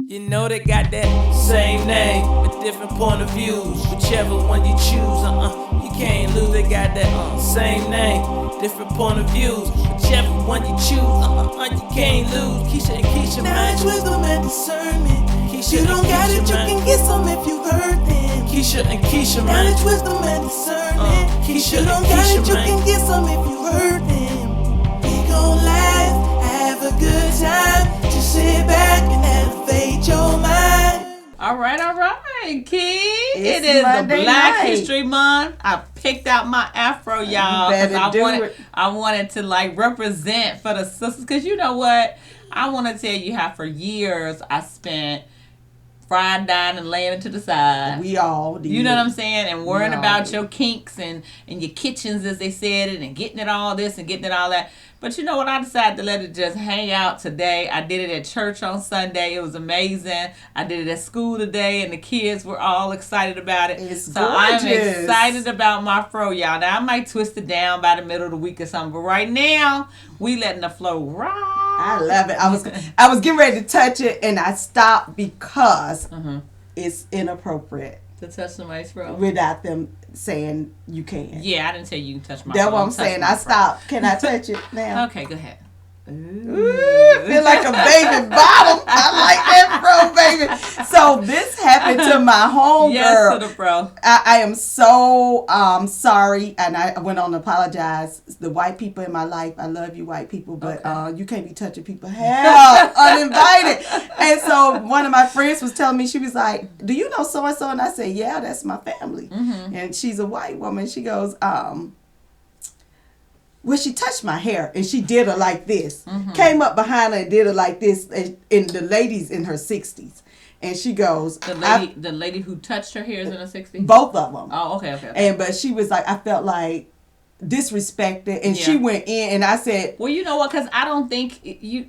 You know they got that same name with different point of views. Whichever one you choose, you can't lose. They got that same name, different point of views. Whichever one you choose, you can't lose. Keisha and Keisha, man. Knowledge, wisdom, and discernment. Keisha, you don't got it, you can get some if you heard them. Keisha and Keisha, man. Knowledge, wisdom, and discernment. Keisha you don't and got Keisha, it, you man. can get some if you heard them. We gon' laugh, have a good time. Just sit back and elevate your mind. All right, Key. It's It is Monday the Black night. History Month. I picked out my afro, y'all, better I wanted to like represent for the sisters. Because you know what? I want to tell you how for years I spent fried, dying, and laying to the side. We all did. You know what I'm saying? And worrying We all about did. your kinks and your kitchens, as they said it, and getting it all this and getting it all that. But you know what? I decided to let it just hang out today. I did it at church on Sunday. It was amazing. I did it at school today, and the kids were all excited about it. It's so I'm gorgeous. excited about my fro, y'all. Now, I might twist it down by the middle of the week or something, but right now, we letting the flow rock. I love it. I was getting ready to touch it, and I stopped because it's inappropriate To touch somebody's fro. without them saying you can. Yeah, I didn't say you can touch my That's fro. what I'm Touch saying. my I fro. stopped. Can I touch it now? Okay, go ahead. Ooh, feel like a baby bottom. I like that fro, baby. So this happened to my homegirl. Yes, to the fro. I am so sorry, and I went on to apologize. The white people in my life, I love you, white people, but you can't be touching people hell uninvited. And so one of my friends was telling me, she was like, "Do you know so and so?" And I said, "Yeah, that's my family." And she's a white woman. She goes, well, she touched my hair, and she did her like this. Came up behind her and did her like this, and the lady's in her 60s. And she goes... The lady who touched her hair is in her 60s? Both of them. Oh, okay. But she was like, I felt like disrespected, and she Yeah. went in, and I said... Well, you know what? Because I don't think you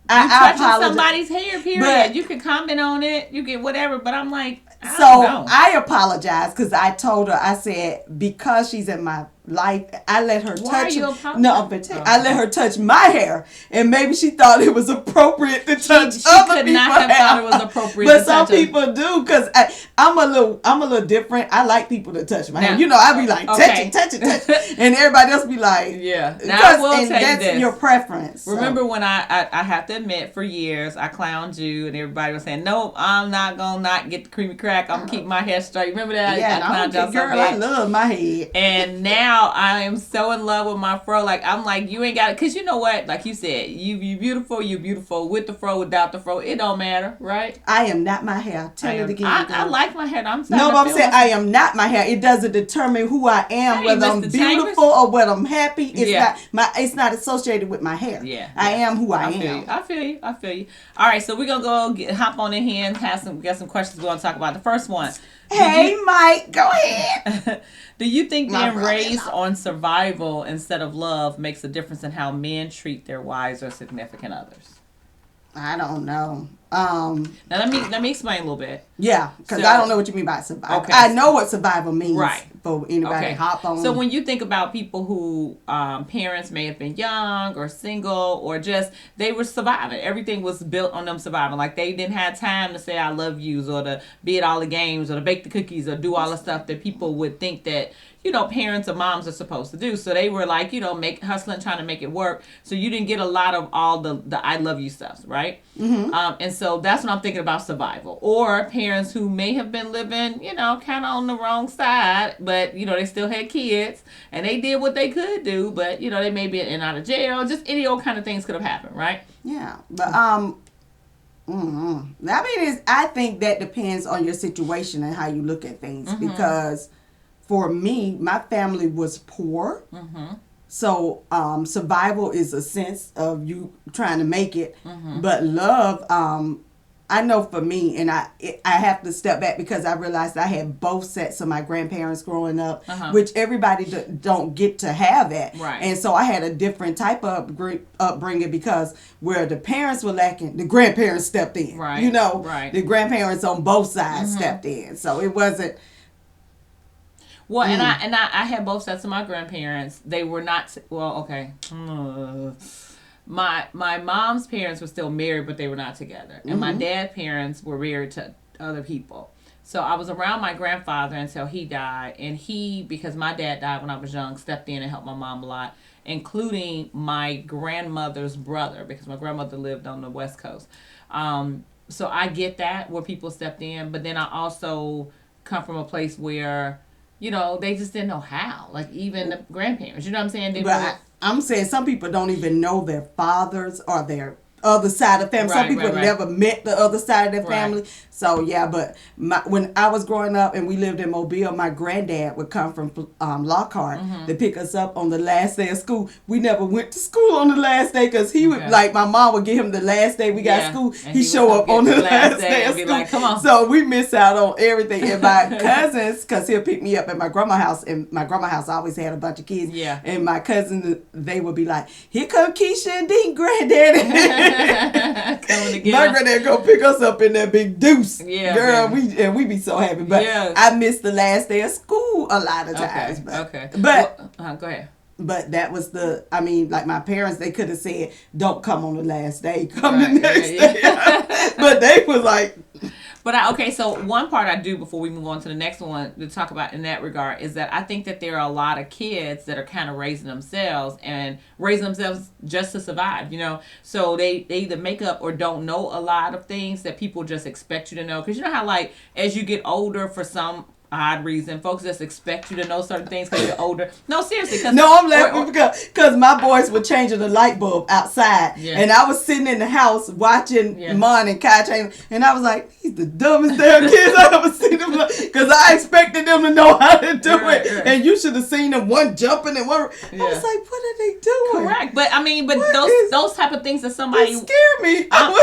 I touching apologize. somebody's hair, period. But- you can comment on it, you can whatever, but I'm like, I So don't know. I apologized because I told her, I said, because she's in my life, I let her Why touch are you it. apologizing? No, but I let her touch my hair, and maybe she thought it was appropriate to touch she other could people's not have hair. thought it was appropriate But to some touch people do, because I'm a little different. I like people to touch my hair. Now- You know, I be like, Okay. touch it, and everybody else be like, Yeah. Now, I will and tell you that's this. your preference. So. Remember when I have to admit, for years, I clowned you, and everybody was saying, nope, I'm not going to not get the creamy crack. I'm going to keep my hair straight. Remember that? Yeah, I clowned y'all so girl, bad. I love my head. And now I am so in love with my fro. Like, I'm like, you ain't got it. Because you know what? Like you said, you beautiful with the fro, without the fro. It don't matter, right? I am not my hair. Tell it again. I girl. like my hair. I'm No, but I'm saying I I am not my hair. It doesn't determine who I am, Hey, whether I'm Mr. beautiful Chambers. or whether I'm happy. It's Yeah. it's not associated with my hair. Yeah, I am who I feel am. you. I feel you. All right, so we're gonna hop on in here and get some questions we're gonna talk about. The first one. Hey, Mike, go ahead. Do you think My being brother. raised on survival instead of love makes a difference in how men treat their wives or significant others? I don't know. Now let me explain a little bit. Yeah, because So- I don't know what you mean by survival. Okay. I know what survival means. Right. For anybody to hop on. So when you think about people who parents may have been young or single or just they were surviving, everything was built on them surviving. Like they didn't have time to say I love yous or to be at all the games or to bake the cookies or do all the stuff that people would think that parents or moms are supposed to do. So they were like hustling, trying to make it work. So you didn't get a lot of all the I love you stuff, right? Mm-hmm. And so that's what I'm thinking about survival. Or parents who may have been living, kind of on the wrong side, but they still had kids and they did what they could do, but they may be in and out of jail. Just any old kind of things could have happened, right? Yeah, but I think that depends on your situation and how you look at things. Because for me, my family was poor. So survival is a sense of you trying to make it. But love, I know for me, and I have to step back because I realized I had both sets of my grandparents growing up, which everybody don't get to have that. Right. And so I had a different type of upbringing because where the parents were lacking, the grandparents stepped in. Right. Right. The grandparents on both sides stepped in. So it wasn't... Well, and I had both sets of my grandparents. They were not okay. my mom's parents were still married, but they were not together. And my dad's parents were married to other people. So I was around my grandfather until he died. And he, because my dad died when I was young, stepped in and helped my mom a lot, including my grandmother's brother, because my grandmother lived on the West Coast. So I get that, where people stepped in. But then I also come from a place where, you know, they just didn't know how. Like, even the grandparents, you know what I'm saying? I'm saying some people don't even know their fathers or their other side of the family. Some people never met the other side of their family. So, yeah, but when I was growing up and we lived in Mobile, my granddad would come from Lockhart to pick us up on the last day of school. We never went to school on the last day because he would, like, my mom would give him the last day we got school. He show up on the last day of school. Like, come on. So we miss out on everything. And my cousins, because he'll pick me up at my grandma's house, and my grandma's house always had a bunch of kids. Yeah. And my cousins, they would be like, here come Keisha and Dean, granddaddy. Coming together. My granddad go pick us up in that big deuce. Yeah, girl, baby. we be so happy. But I missed the last day of school a lot of times. But go ahead. But that was like my parents, they could have said, don't come on the last day, come the next day. But they was like. But so one part I do before we move on to the next one to talk about in that regard is that I think that there are a lot of kids that are kind of raising themselves just to survive, you know. So they either make up or don't know a lot of things that people just expect you to know. Because you know how, like, as you get older, for some odd reason, folks just expect you to know certain things because you're older. No, seriously. No, I'm laughing because my boys were changing the light bulb outside. Yeah. And I was sitting in the house watching Mon and Kai change. And I was like, these the dumbest damn kids I ever seen them. Because I expected them to know how to do it. Right. And you should have seen them, one jumping and one. I was like, what are they doing? Correct. But those type of things that somebody. They scare me. I'm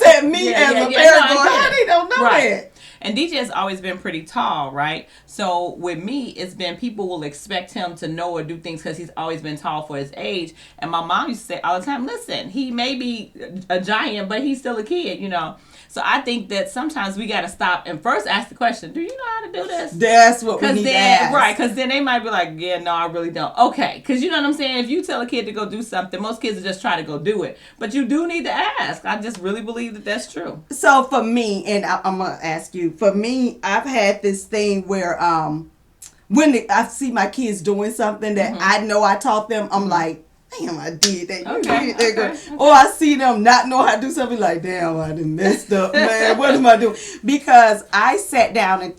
saying me as a parent going, how they don't know that? And DJ has always been pretty tall, right? So with me, it's been people will expect him to know or do things because he's always been tall for his age. And my mom used to say all the time, listen, he may be a giant, but he's still a kid, you know. So I think that sometimes we got to stop and first ask the question, do you know how to do this? That's what we need to ask. Right, because then they might be like, yeah, no, I really don't. Okay, because you know what I'm saying? If you tell a kid to go do something, most kids will just try to go do it. But you do need to ask. I just really believe that that's true. So for me, and I'm going to ask you, for me, I've had this thing where when I see my kids doing something that I know I taught them, I'm like, damn, I did that. You did that, girl. Or I see them not know how to do something, like, damn, I done messed up, man. What am I doing? Because I sat down and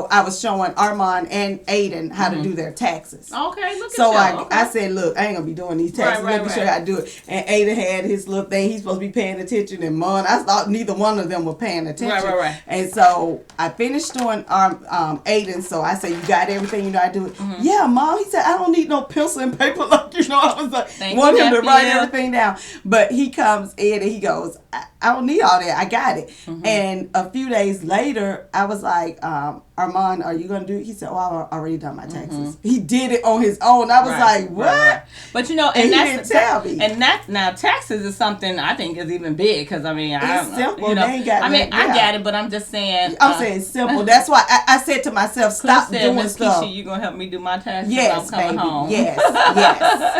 I was showing Armand and Aiden how to do their taxes. Okay, look at so you. I said, look, I ain't gonna be doing these taxes. Let me show you how to do it. And Aiden had his little thing. He's supposed to be paying attention. And Mon, I thought neither one of them were paying attention. Right. And so I finished doing Aiden. So I said, you got everything, you know how to do it? Yeah, Mom. He said, I don't need no pencil and paper. Like, you know, I was like, want him to write everything down. But he comes in and he goes, I don't need all that. I got it. And a few days later, I was like, Armand, are you going to do it? He said, oh, I've already done my taxes. He did it on his own. I was like, what? Right. But you know, and he didn't tell me. And now taxes is something I think is even big because I mean, it's simple. You know, they ain't got I got it, but I'm just saying. I'm saying simple. That's why I said to myself, stop doing Miss stuff. Keisha, you gonna help me do my taxes? Yes, I'm coming baby. home.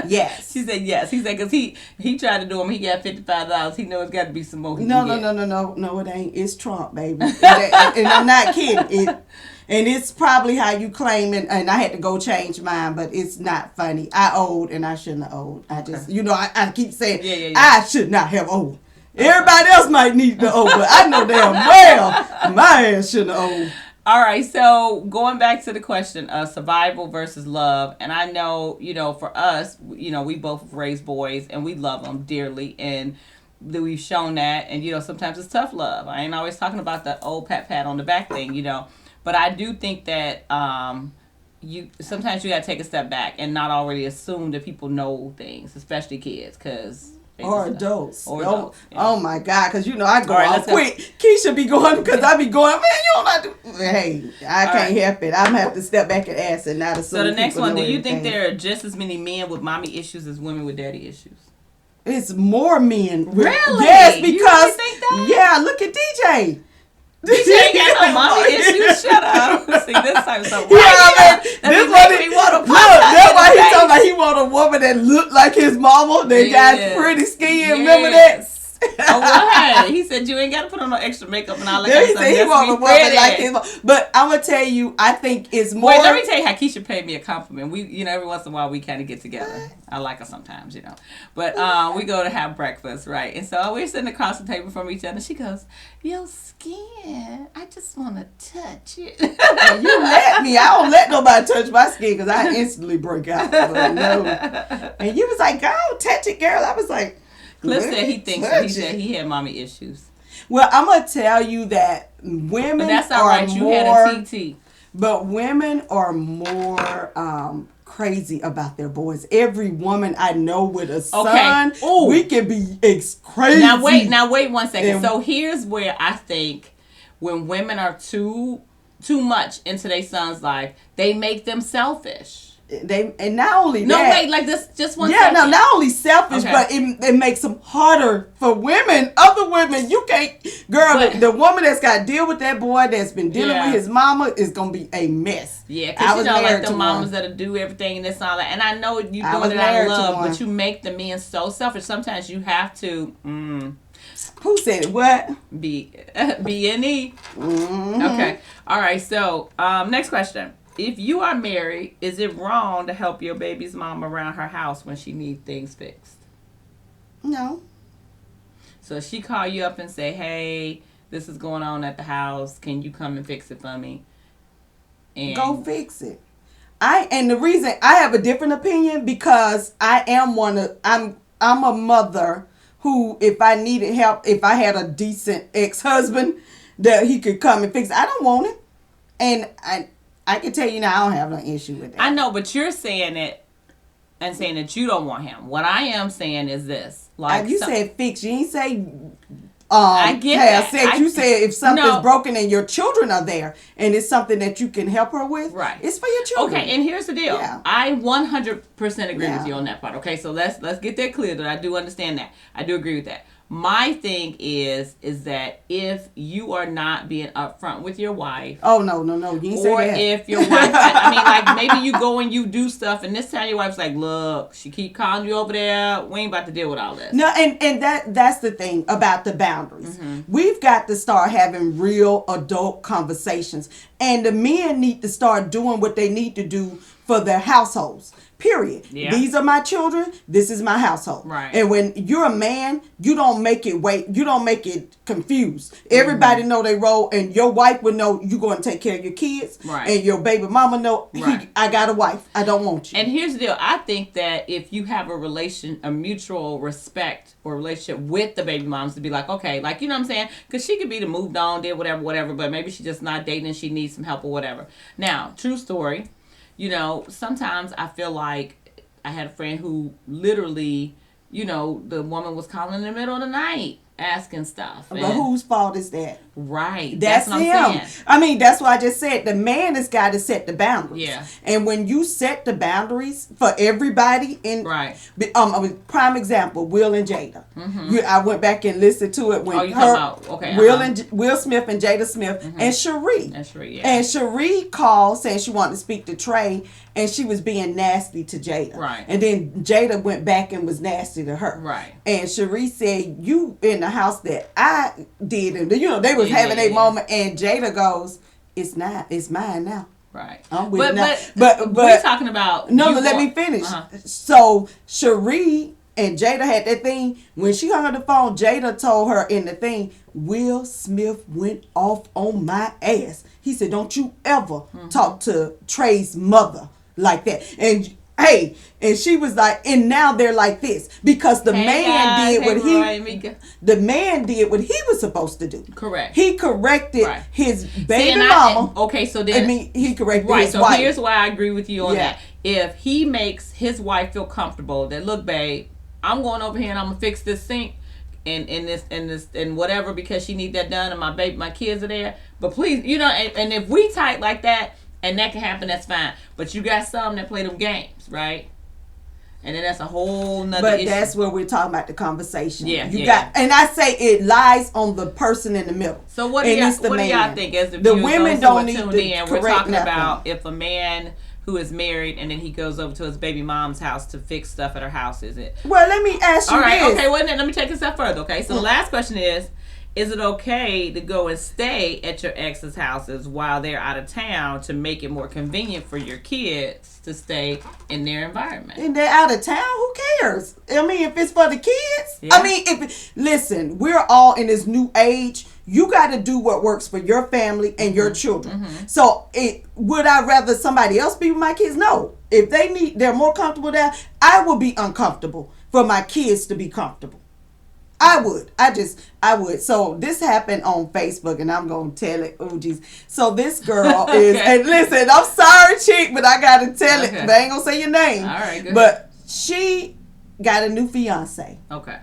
Yes. She said yes. He said because he tried to do them. He got $55. He knows it's got to be some more. No, it ain't. It's Trump, baby. And I'm not kidding. And it's probably how you claim it. And I had to go change mine, but it's not funny. I owed and I shouldn't have owed. I just, I keep saying, I should not have owed. Everybody else might need to owe, but I know damn well my ass shouldn't have owed. All right, so going back to the question of survival versus love, and I know, for us, we both raised boys and we love them dearly, and that we've shown that, and sometimes it's tough love. I ain't always talking about the old pat on the back thing, but I do think that sometimes you gotta take a step back and not already assume that people know things, especially kids, because. Or adults. Yeah. Oh my God, because I go off quick. Keisha be going because I be going, man, you don't have to. Hey, I can't help it. I'm going to have to step back and ask and not assume. So the next one, do you think there are just as many men with mommy issues as women with daddy issues? It's more men. Really? Yes, because you really think that? Yeah, look at DJ. She ain't got no mommy issues. Shut up. See, this type of stuff. Yeah, Right this here. what That he me want to look. That's why he talking about about he want a woman that look like his mama. That got pretty skin. Remember that? Oh, well, hey, he said you ain't got to put on no extra makeup and all that. Then he kind of said he stuff. want a Just be woman pretty. like his mama. But I'm gonna tell you, I think it's more. Wait, let me tell you how Keisha paid me a compliment. We, every once in a while we kind of get together. I like her sometimes, But we go to have breakfast, right? And so we're sitting across the table from each other. She goes, "Your skin, I just want to touch it." And you let me. I don't let nobody touch my skin because I instantly break out. But no. And you was like, "Go touch it, girl." I was like. Cliff said he thinks so. He said he had mommy issues. Well, I'm gonna tell you that women But that's all are right. You more, had a TT. but women are more crazy about their boys. Every woman I know with a son, Ooh. we can be crazy. Now wait 1 second. And- So here's where I think when women are too much into their son's life, they make them selfish. And not only No, that. wait, like this, just one Yeah, second. no, not only selfish, Okay. but it makes them harder for women. Other women, you can't, girl. But- the woman that's got to deal with that boy that's been dealing Yeah. with his mama is gonna be a mess. Yeah, I because was like married the to mamas one. that'll do everything and this and all that. And I know you I doing was it out of married to love, one. but you make the men so selfish. Sometimes you have to Who said it? What? be B&E. Mm-hmm. Okay. All right. So next question. If you are married, is it wrong to help your baby's mom around her house when she needs things fixed? No. So if she call you up and say, "Hey, this is going on at the house. Can you come and fix it for me?" And Go fix it. And the reason I have a different opinion because I am I'm a mother who, if I needed help, if I had a decent ex-husband that he could come and fix it, I don't want it. And I can tell you now, I don't have no issue with that. I know, but you're saying it and saying that you don't want him. What I am saying is this: like you said fix. You ain't say I get have that. sex. You said if something's No. broken and your children are there and it's something that you can help her with, Right. it's for your children. Okay, and here's the deal. Yeah. I 100% agree Yeah. with you on that part. Okay, so let's get that clear that I do understand that. I do agree with that. My thing is that if you are not being upfront with your wife, Oh no, you ain't say or that. if your wife, I mean, like maybe you go and you do stuff, and this time your wife's like, "Look, she keep calling you over there. We ain't about to deal with all this." No, and that's the thing about the boundaries. Mm-hmm. We've got to start having real adult conversations, and the men need to start doing what they need to do for their households. Period. Yeah. These are my children. This is my household. Right. And when you're a man, you don't make it wait. You don't make it confused. Everybody know their role, and your wife would know you're going to take care of your kids. Right. And your baby mama know, Right. I got a wife. I don't want you. And here's the deal. I think that if you have a mutual respect or relationship with the baby moms, to be like, okay, like, you know what I'm saying? Because she could be the moved on, did whatever, but maybe she's just not dating and she needs some help or whatever. Now, true story, sometimes I feel like I had a friend who literally, the woman was calling in the middle of the night asking stuff. But whose fault is that? Right. That's what I'm him. saying. I mean, that's what I just said. The man has got to set the boundaries. Yeah. And when you set the boundaries for everybody, Right. Prime example, Will and Jada. I went back and listened to it when Oh, you talking about, okay. Will Smith and Jada Smith and Cherie. That's right, yeah. And Cherie called saying she wanted to speak to Trey, and she was being nasty to Jada. Right. And then Jada went back and was nasty to her. Right. And Cherie said, "You in the house that I did," and they was having a Yeah. moment, and Jada goes, "It's not. It's mine now." Right. I'm with but, now. but we're talking about No, you let me want- finish. Uh-huh. So Cherie and Jada had that thing. When she hung up the phone, Jada told her in the thing, Will Smith went off on my ass. He said, "Don't you ever talk to Trey's mother like that." And she was like, and now they're like this because the man did what the man did what he was supposed to do. Correct. He corrected Right. his baby See, and mama. okay, so then he corrected right. his So wife. here's why I agree with you on Yeah. that. If he makes his wife feel comfortable, that look, babe, I'm going over here and I'm gonna fix this sink and this and whatever because she need that done and my kids are there. But please, and if we tight like that and that can happen, that's fine. But you got some that play them games, right? And then that's a whole nother But issue. that's where we're talking about the conversation. Yeah, you yeah, got, and I say it lies on the person in the middle. So what do y'all think as the women don't need tuned to in? correct We're talking nothing. about if a man who is married and then he goes over to his baby mom's house to fix stuff at her house, is it? Well, let me ask you All right, this. okay, wait a minute. Let me take it a step further, okay? So the last question is it okay to go and stay at your ex's houses while they're out of town to make it more convenient for your kids to stay in their environment? And they're out of town, who cares? I mean, if it's for the kids. Yeah. I mean, listen, we're all in this new age. You got to do what works for your family and your children. So, would I rather somebody else be with my kids? No. If they're more comfortable there, I would be uncomfortable for my kids to be comfortable. I would. I would. So this happened on Facebook, and I'm going to tell it. Oh, geez. So this girl is, and listen, I'm sorry, chick, but I got to tell it. But I ain't going to say your name. All right, good. But she got a new fiance. Okay.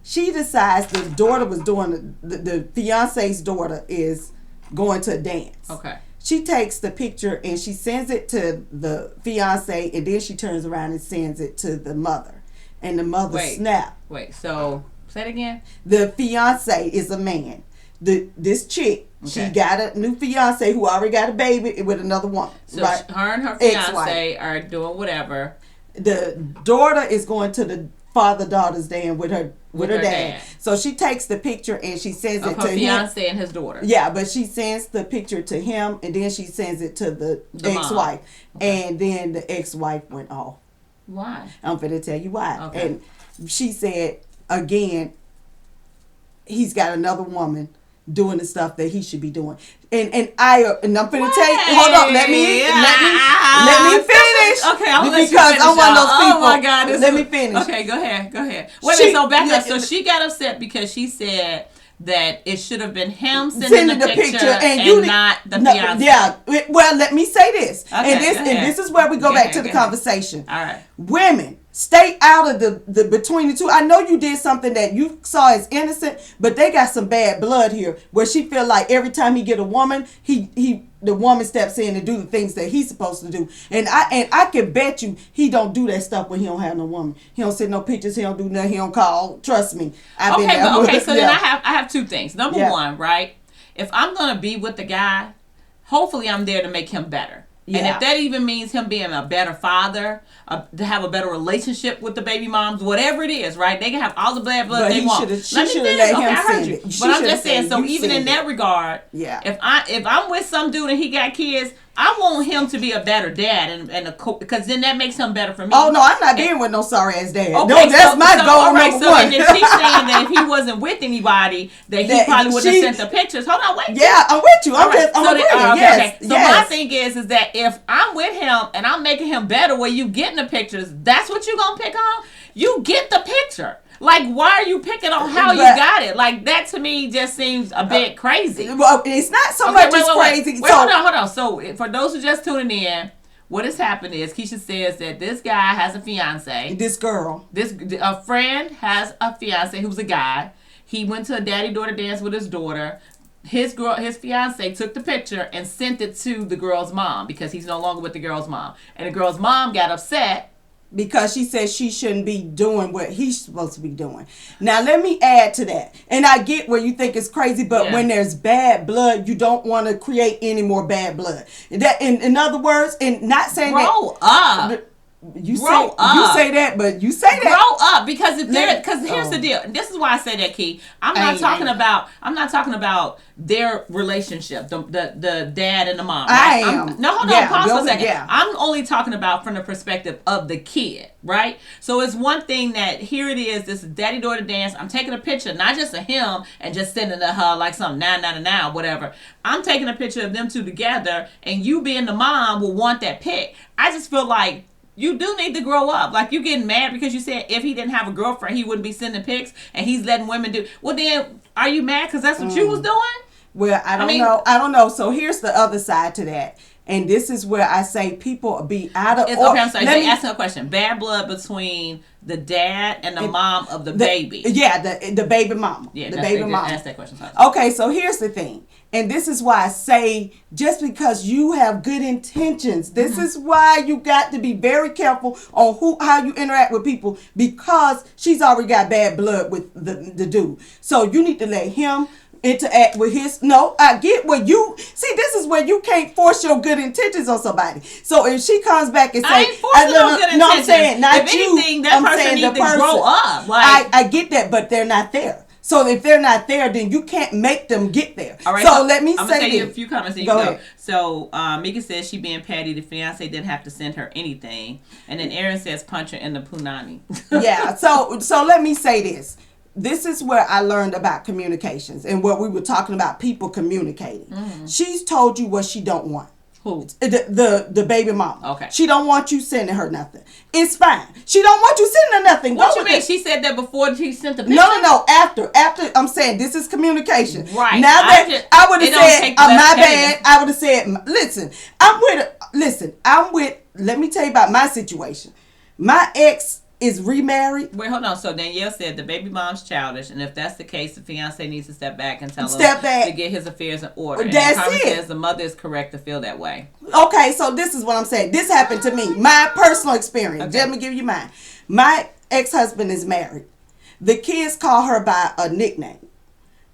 She decides the daughter was doing, the fiance's daughter is going to a dance. Okay. She takes the picture and she sends it to the fiance, and then she turns around and sends it to the mother. And the mother snapped. Wait, so say it again. The fiance is a man. This chick, she got a new fiance who already got a baby with another woman. So right? her and her fiance Ex-wife. are doing whatever. The daughter is going to the father-daughter's dance with her dad. So she takes the picture and she sends it to him. Fiance and his daughter. Yeah, but she sends the picture to him, and then she sends it to the ex-wife. And then the ex-wife went off. Why? I'm finna tell you why. Okay. And she said, again, he's got another woman doing the stuff that he should be doing. And I'm finna tell you, hold on, let me finish. Okay, I'll let you because finish, I'm one of those people. Oh my God. Let me finish. Okay, go ahead. Wait a minute, so back up. So she got upset because she said that it should have been him sending the picture and not the fiance. Yeah. Well, let me say this. Okay, and this is where we go back to the conversation. All right. Women, stay out of the between the two. I know you did something that you saw as innocent, but they got some bad blood here where she feel like every time he get a woman, the woman steps in and do the things that he's supposed to do. And I can bet you he don't do that stuff when he don't have no woman. He don't send no pictures. He don't do nothing. He don't call. Trust me. I've been there. Okay. So then I have two things. Number one, right? If I'm gonna be with the guy, hopefully I'm there to make him better. Yeah. And if that even means him being a better father, to have a better relationship with the baby moms, whatever it is, right? They can have all the bad blood they want. She should have let him send it. But I'm just saying, so even in that regard, if I'm with some dude and he got kids, I want him to be a better dad because then that makes him better for me. Oh no, I'm not being with no sorry ass dad. Okay, no, that's my goal number one. And if she's saying that if he wasn't with anybody, that he probably would have sent the pictures. Hold on, wait. Yeah, I'm with you. I'm agreeing. Yes. So my thing is that if I'm with him and I'm making him better, where you getting the pictures, that's what you gonna pick on. You get the picture. Like, why are you picking on how you got it? Like, that to me just seems a bit crazy. Well, it's not so much as crazy. Wait, hold on. So, for those who just tuning in, what has happened is Keisha says that this guy has a fiance. This girl. A friend has a fiance who's a guy. He went to a daddy-daughter dance with his daughter. His fiance took the picture and sent it to the girl's mom because he's no longer with the girl's mom. And the girl's mom got upset because she said she shouldn't be doing what he's supposed to be doing. Now, let me add to that. And I get where you think it's crazy, but when there's bad blood, you don't want to create any more bad blood. That, in other words, and not saying grow up. You say that, but you say that. Grow up, because here's the deal. This is why I say that, Key. I'm not talking about their relationship, the dad and the mom. Right? Hold on, pause for a second. Yeah. I'm only talking about from the perspective of the kid, right? So it's one thing that here it is, this daddy-daughter dance. I'm taking a picture, not just of him and just sending it to her like some nah, whatever. I'm taking a picture of them two together, and you being the mom will want that pic. I just feel like you do need to grow up. Like, you getting mad because you said if he didn't have a girlfriend, he wouldn't be sending pics, and he's letting women do. Well, then, are you mad because that's what you was doing? Well, I don't know. So here's the other side to that. And this is where I say people be out of It's order. okay, I'm sorry. They asking a question. Bad blood between the dad and the mom of the baby. Yeah, the baby mama. Yeah, the baby mama. Ask that question. Sorry. Okay, so here's the thing. And this is why I say, just because you have good intentions, this is why you got to be very careful on how you interact with people, because she's already got bad blood with the dude. So you need to let him interact with his. No, I get what you see. This is where you can't force your good intentions on somebody. So if she comes back and say, I ain't forcing no good intentions. No, I'm saying not if you. Anything, that I'm person saying needs the to person. grow up. Like, I get that, but they're not there. So if they're not there, then you can't make them get there. all right. So let me I'm say gonna this. you a few comments. And Go you ahead. So Mika says she being petty. The fiance didn't have to send her anything. And then Aaron says punch her in the punani. Yeah. So let me say this. This is where I learned about communications and what we were talking about, people communicating. She's told you what she don't want. Who? The baby mama. Okay. She don't want you sending her nothing. It's fine. She don't want you sending her nothing. What Go you with mean? it. She said that before she sent the picture? No. After I'm saying this is communication. Right. Now that I would it have don't said, take my less bad. I would have said, listen, I'm with. Let me tell you about my situation. My ex is remarried. Wait, hold on. So Danielle said the baby mom's childish, and if that's the case, the fiance needs to step back and tell him to get his affairs in order. And That's Carmen it. says the mother is correct to feel that way. Okay, so this is what I'm saying. This happened to me. My personal experience. Okay. Let me give you mine. My ex-husband is married. The kids call her by a nickname.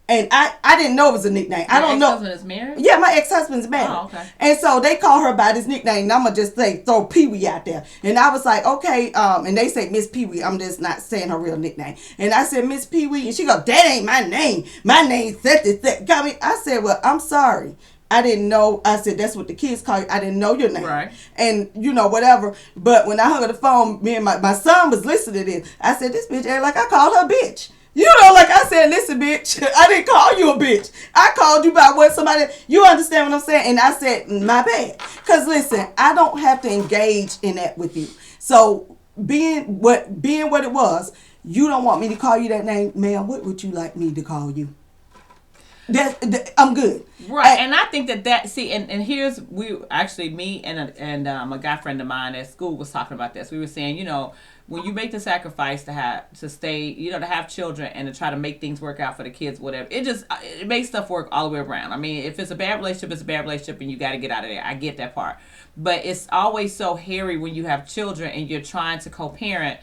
And I didn't know it was a nickname. I don't know. Your ex-husband is married? Yeah, my ex-husband's married. Oh, okay. And so they call her by this nickname. And I'm going to just say, throw Pee-wee out there. And I was like, okay. And they say Miss Pee-wee. I'm just not saying her real nickname. And I said, Miss Pee-wee. And she goes, that ain't my name. My name's set. I said, well, I'm sorry. I didn't know. I said, that's what the kids call you. I didn't know your name. Right. And, whatever. But when I hung up the phone, me and my son was listening to this. I said, this bitch ain't like I called her bitch. Like I said, listen, bitch, I didn't call you a bitch. I called you by what somebody, you understand what I'm saying? And I said, my bad. Because listen, I don't have to engage in that with you. So being what it was, you don't want me to call you that name, ma'am, what would you like me to call you? I'm good. Right, and I think that see, and here's me and a guy friend of mine at school was talking about this. We were saying, when you make the sacrifice to have children and to try to make things work out for the kids, whatever, it makes stuff work all the way around. I mean, if it's a bad relationship, it's a bad relationship, and you got to get out of there. I get that part, but it's always so hairy when you have children and you're trying to co-parent.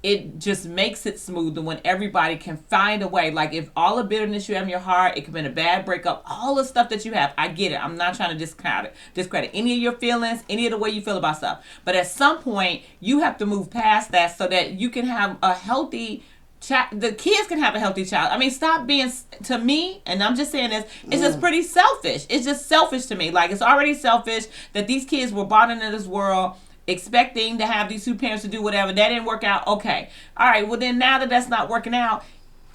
It just makes it smoother when everybody can find a way. Like, if all the bitterness you have in your heart, it could have been a bad breakup, all the stuff that you have, I get it. I'm not trying to discredit any of your feelings, any of the way you feel about stuff. But at some point, you have to move past that so that you can have a healthy child. The kids can have a healthy child. I mean, stop being, to me, and I'm just saying this, it's just pretty selfish. It's just selfish to me. Like, it's already selfish that these kids were born into this world expecting to have these two parents to do whatever. That didn't work out. Okay. All right. Well, then now that's not working out,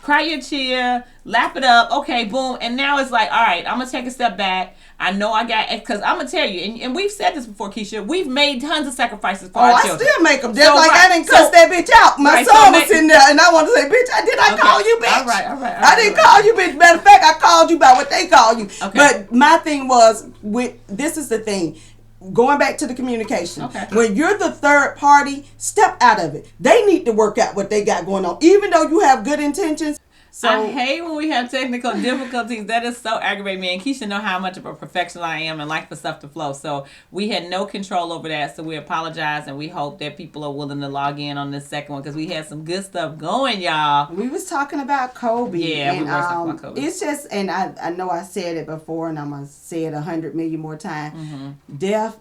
cry your cheer, lap it up. Okay, boom. And now it's like, all right, I'm going to take a step back. I know I got, because I'm going to tell you, and we've said this before, Keisha, we've made tons of sacrifices for our children. I still make them. Just I didn't cuss that bitch out. My son was sitting there, and I want to say, bitch, did I call you bitch? All right. I didn't call you bitch. Matter of fact, I called you by what they call you. Okay. But my thing was, this is the thing. Going back to the communication. Okay. When you're the third party, step out of it. They need to work out what they got going on, even though you have good intentions. So I hate when we have technical difficulties. That is so aggravating me. And Keisha know how much of a perfectionist I am and like for stuff to flow. So we had no control over that. So we apologize, and we hope that people are willing to log in on this second one, because we had some good stuff going, y'all. We was talking about Kobe. Yeah, we were talking about Kobe. It's just, and I know I said it before, and I'm going to say it 100 million more times. Mm-hmm. Death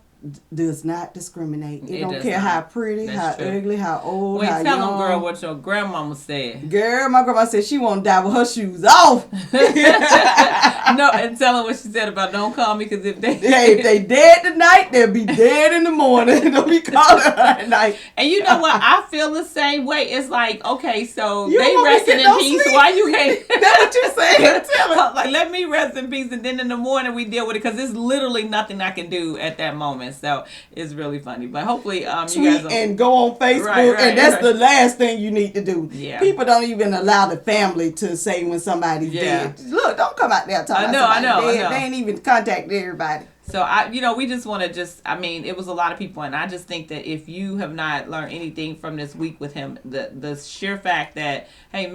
does not discriminate. It don't care how pretty, how ugly, how old, how young. Wait, tell them, girl, what your grandmama said. Girl, my grandma said she won't die with her shoes off. No, and tell them what she said about don't call me, because if they dead tonight, they'll be dead in the morning. Don't be calling her at night. And you know what? I feel the same way. It's like, okay, so they resting in peace. Why you can't? That's what you're saying. Tell her. Like, let me rest in peace, and then in the morning we deal with it, because there's literally nothing I can do at that moment. So it's really funny. But hopefully, you guys and go on Facebook, and that's the last thing you need to do. Yeah. People don't even allow the family to say when somebody's dead. Look, don't come out there talking about somebody dead. They ain't even contacted everybody. So we just want to it was a lot of people, and I just think that if you have not learned anything from this week with him, the sheer fact that, hey,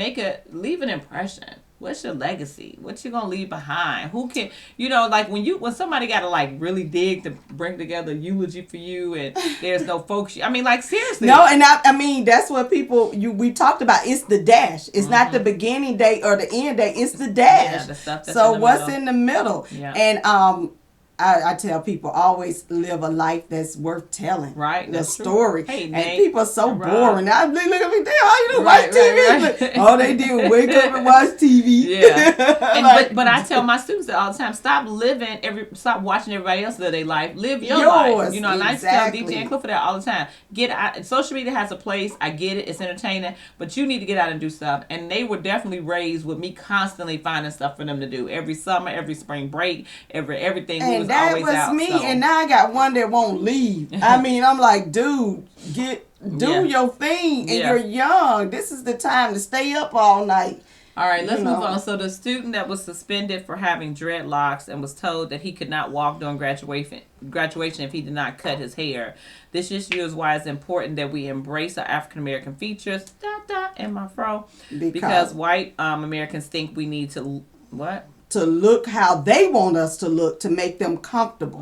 leave an impression. What's your legacy? What you gonna leave behind? Who can, like when somebody got to like really dig to bring together a eulogy for you, and there's no folks. Like seriously. No, and I mean that's what we talked about. It's the dash. It's not the beginning date or the end date. It's the dash. Yeah, the stuff that's so in the what's middle. in the middle? Yeah. And I tell people always live a life that's worth telling. Right. The That's story. True. Hey, and Nate, people are so right. boring. I look at me, all you do Right, watch TV. right. All they do is wake up and watch TV. Yeah. And Like, but I tell my students that all the time, stop watching everybody else live their life. Live your life. And I tell DJ and Clifford that all the time. Get out. Social media has a place. I get it. It's entertaining. But you need to get out and do stuff. And they were definitely raised with me constantly finding stuff for them to do. Every summer, every spring break, everything. And we was that always was out. me. So. And now I got one that won't leave. I'm like, dude, do your thing. And you're young. This is the time to stay up all night. All right, let's move on. So the student that was suspended for having dreadlocks and was told that he could not walk during graduation if he did not cut his hair. This issue is why it's important that we embrace our African American features, and my fro, because white Americans think we need to to look how they want us to look to make them comfortable.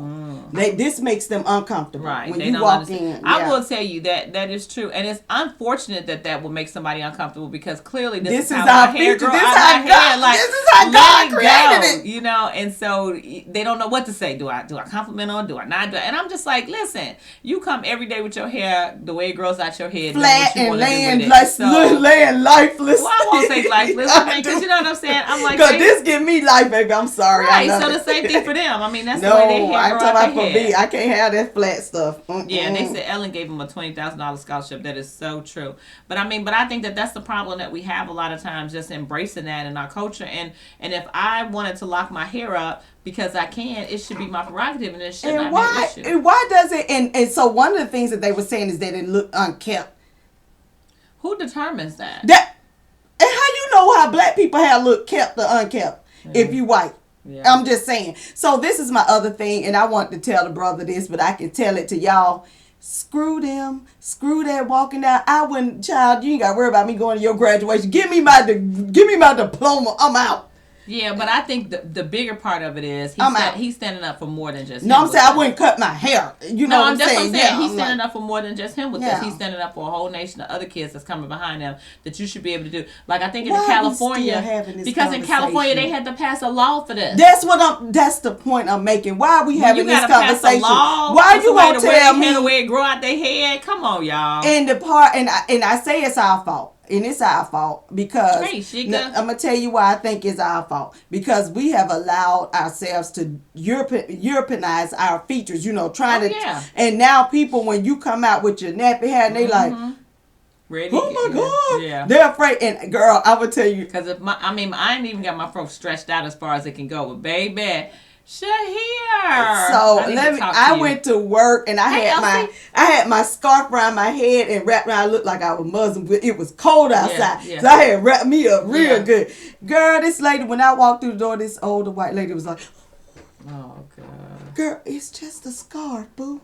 This makes them uncomfortable. Right. When they you don't walk understand. in. I will tell you that is true. And it's unfortunate that will make somebody uncomfortable because clearly this is how my hair feature. grows This out how my God, head. Like, this is how God created it. And so they don't know what to say. Do I compliment on? Do I not? And I'm just like, listen, you come every day with your hair the way it grows out your head. Flat and laying lifeless. Well, I won't say lifeless. Because you know what I'm saying? I'm like, because this give me life, baby. I'm sorry. Right, so the same thing for them. That's the way they hair grow out their head. I can't have that flat stuff. Yeah, and they said Ellen gave him a $20,000 scholarship. That is so true. But I think that's the problem that we have a lot of times, just embracing that in our culture. And if I wanted to lock my hair up because I can, it should be my prerogative, and it should not be an issue. And why does it? And so one of the things that they were saying is that it looked unkept. Who determines that? And how you know how black people hair look kept or unkept if you white? Yeah. I'm just saying. So this is my other thing, and I want to tell the brother this, but I can tell it to y'all. Screw them. Screw that walking down. I wouldn't, child. You ain't got to worry about me going to your graduation. Give me my diploma. I'm out. Yeah, but I think the bigger part of it is he's standing up for more than just him. No, I'm saying I wouldn't cut my hair. You know what I'm saying? Yeah, he's standing up for more than just him with this. He's standing up for a whole nation of other kids that's coming behind him that you should be able to do. Like I think in California, because in California they had to pass a law for this. That's the point I'm making. Why are we having this conversation? Pass a law why you won't tell me the way it grow out their head? Come on, y'all. And I say it's our fault. And it's our fault because I'm going to tell you why I think it's our fault. Because we have allowed ourselves to Europeanize our features, and now people, when you come out with your nappy hair, and they like, ready? Oh my God. They're afraid. And girl, I would tell you. Because I ain't even got my throat stretched out as far as it can go. But baby, Shahir. So I went to work and I had my scarf around my head and wrapped around. I looked like I was Muslim. It was cold outside, so I had wrapped me up real good. Girl, this lady, when I walked through the door, this older white lady was like, "Oh God, girl, it's just a scarf, boo.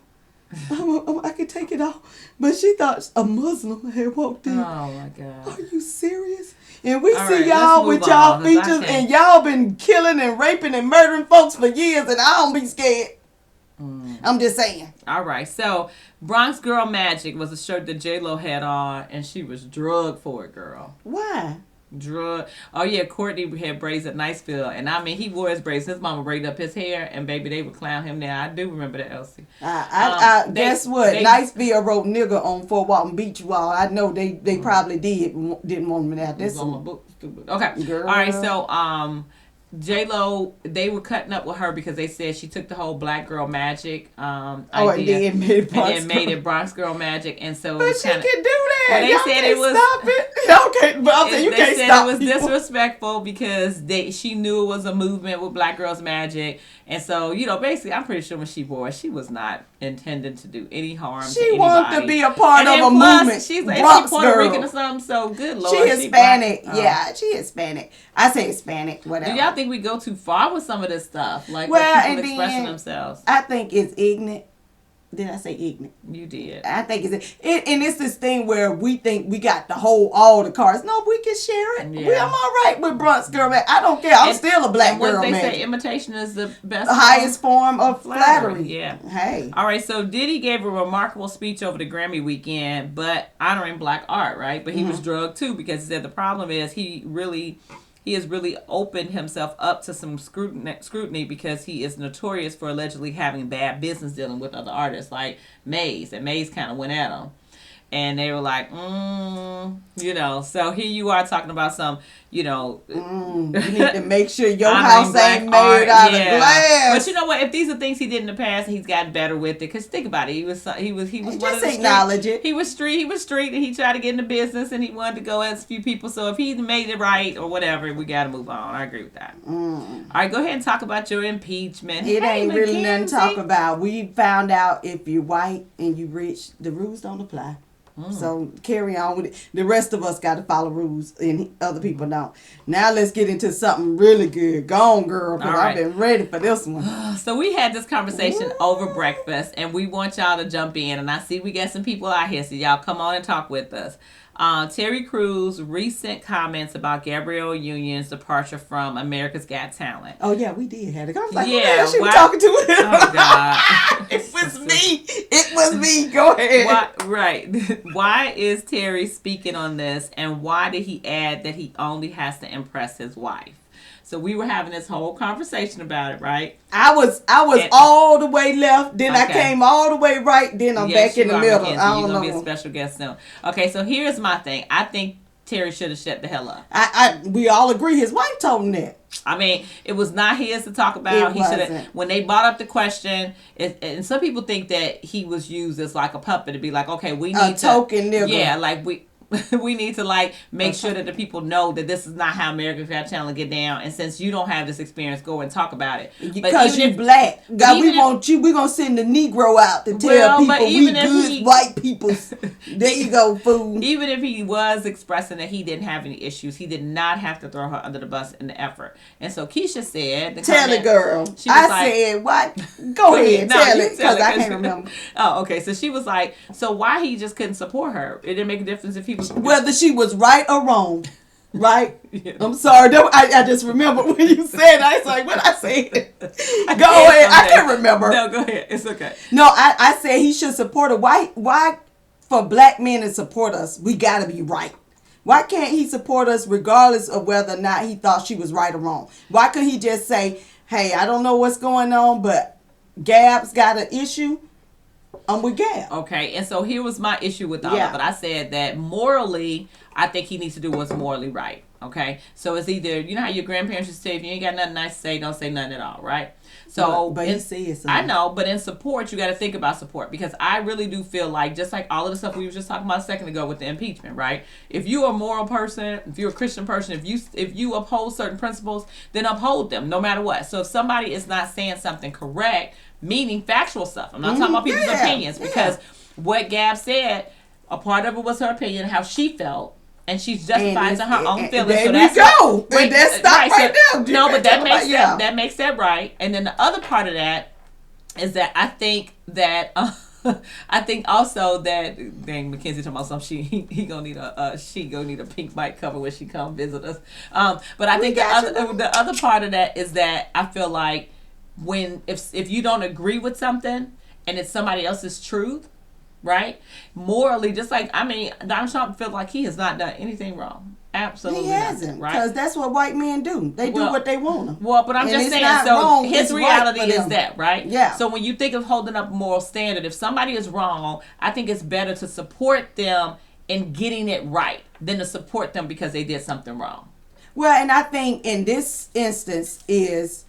I can take it off." But she thought a Muslim had walked in. Oh my God, are you serious? And we see y'all with y'all features, and y'all been killing and raping and murdering folks for years, and I don't be scared. I'm just saying. All right, so Bronx Girl Magic was a shirt that J-Lo had on, and she was drugged for it, girl. Why? Drug. Oh yeah, Courtney had braids at Niceville, and he wore his braids. His mama braided up his hair, and baby, they would clown him there. I do remember that, Elsie. Guess what? Niceville wrote "nigger" on Fort Walton Beach wall. I know they probably didn't want me there. That's on my book. Stupid. Okay. Girl. All right. So J-Lo, they were cutting up with her because they said she took the whole Black Girl Magic idea and then made it Bronx Girl Magic, and so but she can do that. Well, they said it was stop it. Okay, but I'm saying you can't stop. They said it was disrespectful because she knew it was a movement with Black Girls Magic, and so basically, I'm pretty sure when she wore it, she was not intending to do any harm. She wanted to be a part of a movement. She's Bronx Puerto girl. Rican or something. So good Lord, she Hispanic. Yeah, she Hispanic. I say Hispanic. Whatever. Do y'all think think we go too far with some of this stuff. Like, Well, with people and expressing then themselves. I think it's ignorant. Did I say ignorant? You did. I think and it's this thing where we think we got to hold all the cards. No, we can share it. Yeah. I'm all right with brunch, girl, man. I don't care. I'm still a black and what girl, they man. say, imitation is the best. The highest form of flattery. Yeah. Hey. All right, so Diddy gave a remarkable speech over the Grammy weekend, but honoring black art, right? But he was drugged too, because he said the problem is he has really opened himself up to some scrutiny because he is notorious for allegedly having bad business dealing with other artists like Maze, and Maze kind of went at him. And they were like, so here you are talking about some, you need to make sure your house ain't made out of glass. But you know what? If these are things he did in the past, he's gotten better with it. Because think about it, he was one of the acknowledge it. He was street, and he tried to get into business, and he wanted to go at a few people. So if he made it right or whatever, we got to move on. I agree with that. All right, go ahead and talk about your impeachment. It ain't really nothing to Mackenzie. talk about. We found out if you're white and you rich, the rules don't apply. So carry on with it. The rest of us got to follow rules, and other people don't. Now let's get into something really good. Go on, girl, because I've been ready for this one. So we had this conversation over breakfast, and we want y'all to jump in. And I see we got some people out here, so y'all come on and talk with us. Terry Crews' recent comments about Gabrielle Union's departure from America's Got Talent. Oh yeah, we did have a conversation. Yeah, She was talking to him. Oh God, It was me. It was me. Go ahead. Why is Terry speaking on this, and why did he add that he only has to impress his wife? So we were having this whole conversation about it, right? I was all the way left, then I came all the way right, then I'm back in the middle. Mackenzie. I don't You're know. gonna be a special guest soon. Okay, so here's my thing. I think Terry should have shut the hell up. We all agree his wife told him that. I mean, it was not his to talk about. He should have. When they brought up the question, and some people think that he was used as like a puppet to be like, okay, we need a token nigga. Yeah, like we need to like make sure that the people know that this is not how America's Got Talent get down. And since you don't have this experience, go and talk about it. Because you black. God, we want you. We're going to send the Negro out to tell people we good white people. There you go, fool. Even if he was expressing that he didn't have any issues, he did not have to throw her under the bus in the effort. And so Keisha said... Tell it, girl. I said, what? Go ahead, tell it, because I can't remember. Oh, okay. So she was like, so why he just couldn't support her? It didn't make a difference if he was... Whether she was right or wrong. Right? Yeah. I'm sorry. I just remember when you said I was like, what I said? Go ahead. I can't remember. No, go ahead. It's okay. No, I said he should support her. Why for black men to support us, we got to be right. Why can't he support us regardless of whether or not he thought she was right or wrong? Why couldn't he just say, hey, I don't know what's going on, but Gab's got an issue. I'm with Gab. Okay, and so here was my issue with all of it. I said that morally, I think he needs to do what's morally right. Okay, so it's either, you know how your grandparents used to say, if you ain't got nothing nice to say, don't say nothing at all, right? So, but he said something. I know, but in support, you got to think about support, because I really do feel like, just like all of the stuff we were just talking about a second ago with the impeachment, right? If you're a moral person, if you're a Christian person, if you uphold certain principles, then uphold them no matter what. So if somebody is not saying something correct, meaning factual stuff, I'm not talking about people's opinions, because what Gab said, a part of it was her opinion, how she felt. And she's justified to her own feelings. There we go. And that's stop right there. No, but that makes that right. And then the other part of that is that I think that I think also that dang, Mackenzie talking about something he gonna need a pink mic cover when she come visit us. But I think the other part of that is that I feel like if you don't agree with something and it's somebody else's truth. Right? Morally, just like, I mean, Donald Trump feels like he has not done anything wrong. Absolutely. He hasn't. Right? Because that's what white men do. They do what they want to. Well, but I'm just saying, so his reality is that, right? Yeah. So when you think of holding up a moral standard, if somebody is wrong, I think it's better to support them in getting it right than to support them because they did something wrong. Well, and I think in this instance it's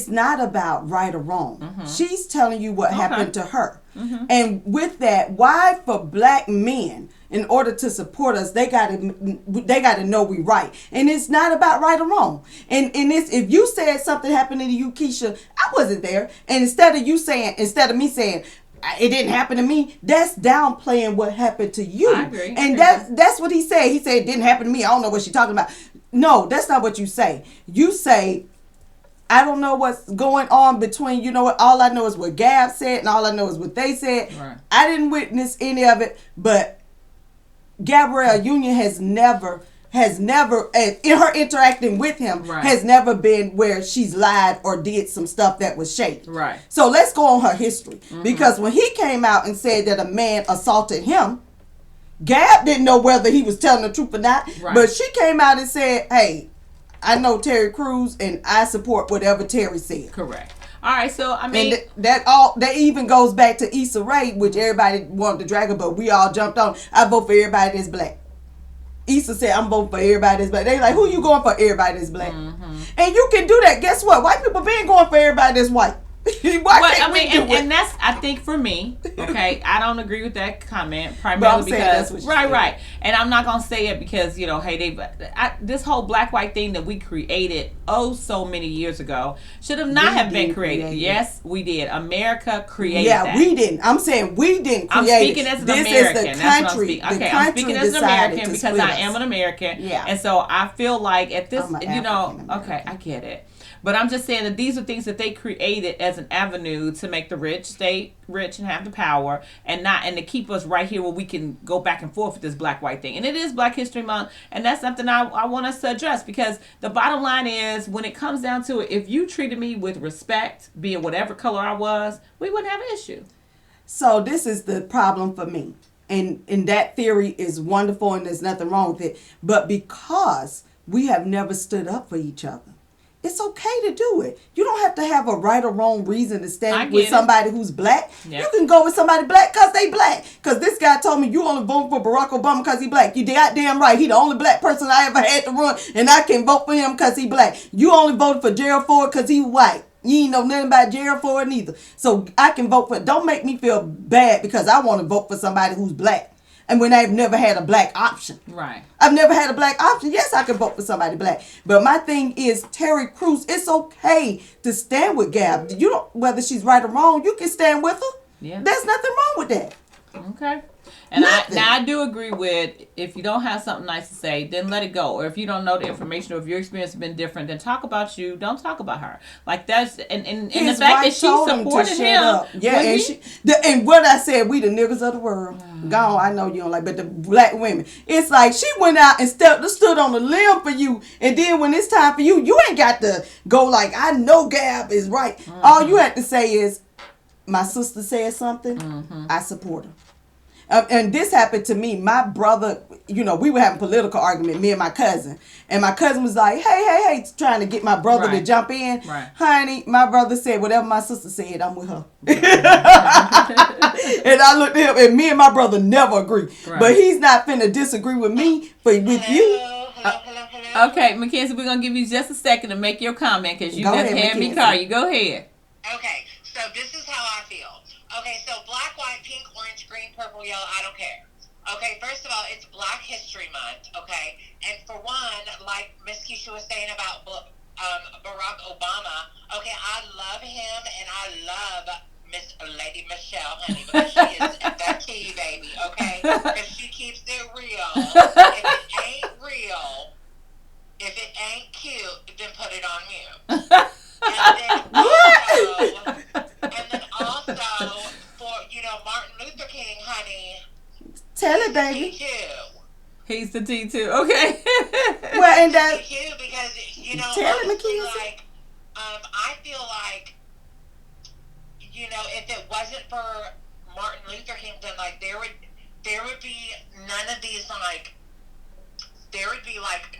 not about right or wrong. Mm-hmm. She's telling you what happened to her. Mm-hmm. And with that, why for black men, in order to support us, they got to know we right. And it's not about right or wrong. And it's, if you said something happened to you, Keisha, I wasn't there. And instead of me saying, it didn't happen to me, that's downplaying what happened to you. I agree. And that's what he said. He said, it didn't happen to me. I don't know what she's talking about. No, that's not what you say. You say, I don't know what's going on between, you know what, all I know is what Gab said and all I know is what they said. Right. I didn't witness any of it, but Gabrielle Union has never, and in her interacting with him, Right. has never been where she's lied or did some stuff that was shady. Right. So let's go on her history. Because when he came out and said that a man assaulted him, Gab didn't know whether he was telling the truth or not. Right. But she came out and said, hey, I know Terry Crews and I support whatever Terry said. Correct. All right, so I mean, And that even goes back to Issa Rae, which everybody wanted to drag her, but we all jumped on. I vote for everybody that's black. Issa said, I'm voting for everybody that's black. They like, who you going for? Everybody that's black. And you can do that. Guess what? White people been going for everybody that's white. Why can't we do it? and that's, I think, for me, okay, I don't agree with that comment But I'm primarily saying that's because what you said. right, and I'm not gonna say it because, you know, hey, this whole black white thing that we created so many years ago should have not We have been did created. create it. Yes, we did. America created Yeah, that. we didn't. I'm saying we didn't create I'm speaking it. as an This American. is the That's what I'm country. speaking. The Okay, I'm country speaking as an decided American to because split I us. am an American. Yeah. And so I feel like at this, I'm an you know, African okay, American. I get it. But I'm just saying that these are things that they created as an avenue to make the rich stay rich and have the power, and to keep us right here where we can go back and forth with this black white thing. And it is Black History Month, and that's something I want us to address, because the bottom line is, when it comes down to it, if you treated me with respect, be it whatever color I was, we wouldn't have an issue. So this is the problem for me. And that theory is wonderful and there's nothing wrong with it. But because we have never stood up for each other, it's okay to do it. You don't have to have a right or wrong reason to I stand get with it. somebody who's black. Yep. You can go with somebody black because they black. Because this guy told me you only vote for Barack Obama because he black. You goddamn right. He the only black person I ever had to run, and I can vote for him because he black. You only voted for Gerald Ford because he white. You ain't know nothing about Gerald Ford neither. So I can vote for. Don't make me feel bad because I want to vote for somebody who's black. And when I've never had a black option. Right. I've never had a black option. Yes, I can vote for somebody black. But my thing is, Terry Crews, it's okay to stand with Gab. You don't, whether she's right or wrong, you can stand with her. Yeah. There's nothing wrong with that. Okay. And Nothing. I do agree with, if you don't have something nice to say, then let it go. Or if you don't know the information, or if your experience has been different, then talk about you. Don't talk about her. Like, that's and the His fact that wife she told him to supported shut him. up. Yeah, when and he- and what I said, we the niggas of the world. Gone. I know you don't like, but the black women. It's like she went out and stood on a limb for you, and then when it's time for you, you ain't got to go like, I know Gab is right. All you have to say is, my sister said something. I support her. And this happened to me. My brother, you know, we were having a political argument, me and my cousin. And my cousin was like, hey, trying to get my brother to Right. jump in. Right. Honey, my brother said, whatever my sister said, I'm with her. And I looked at him, and me and my brother never agree. Right. But he's not finna disagree with me, with you. Hello. Okay, Mackenzie, we're going to give you just a second to make your comment, because you Go just ahead, had me Mackenzie. call you. Go ahead. Okay, so this is how I feel. Okay, so black, white, pink, orange, green, purple, yellow, I don't care. Okay, first of all, it's Black History Month, okay? And for one, like Miss Keisha was saying about Barack Obama, okay, I love him and I love Miss Lady Michelle, honey, because she is the key, baby, okay? Because she keeps it real. If it ain't real, if it ain't cute, then put it on you. And then also, for, you know, Martin Luther King, honey, Tell it, baby. me too. He's the T2. Okay. Well, and that, Me too, because, you know, Tell it, honestly, Mackenzie. like, I feel like, you know, if it wasn't for Martin Luther King, then, like, there would be none of these, like,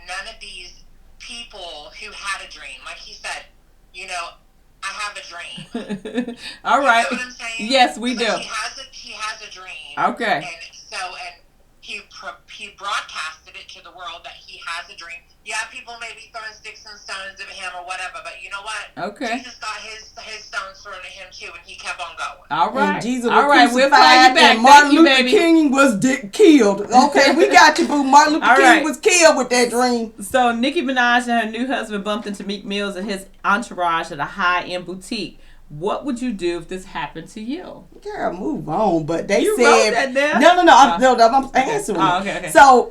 none of these people who had a dream. Like he said, you know, I have a dream. All right. You know what I'm saying? Yes, we Like, do. He has a dream. Okay. And he broadcasted it to the world that he has a dream. Yeah, people may be throwing sticks and stones at him or whatever, but you know what? Okay. Jesus got his stones thrown at him too, and he kept on going. All right. and Jesus All was right. We'll call crucified you back. and Martin Thank you, Luther baby. King was killed. Okay, we got you, boo. Martin Luther All King right. was killed with that dream. So Nicki Minaj and her new husband bumped into Meek Mills and his entourage at a high-end boutique. What would you do if this happened to you? Girl, move on. But they You said wrote that down? no. I'm answering. Oh, okay. So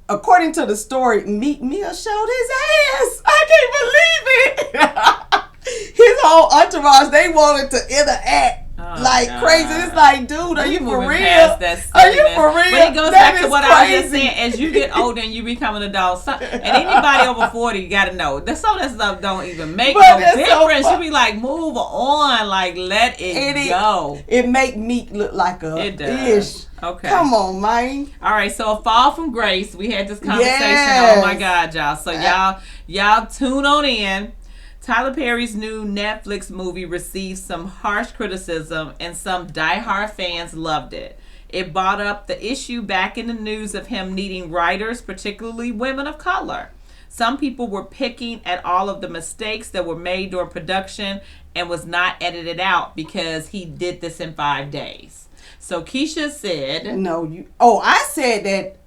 according to the story, Meek Mill showed his ass. I can't believe it. His whole entourage, they wanted to interact. Like God. crazy. It's like, dude, are you for real? Are you for real? But it goes That back to is what I was just crazy. saying. As you get older and you become an adult, and anybody over 40, you gotta know that some of that stuff don't even make But no that's so difference. fun. You be like, move on, like let it go. It make Meek look like a It does. ish. Okay. Come on, man. All right, so a fall from grace. We had this conversation. Yes. Oh my God, y'all. So y'all tune on in. Tyler Perry's new Netflix movie received some harsh criticism, and some diehard fans loved it. It brought up the issue back in the news of him needing writers, particularly women of color. Some people were picking at all of the mistakes that were made during production and was not edited out because he did this in 5 days. So Keisha said, No, you. Oh, I said that.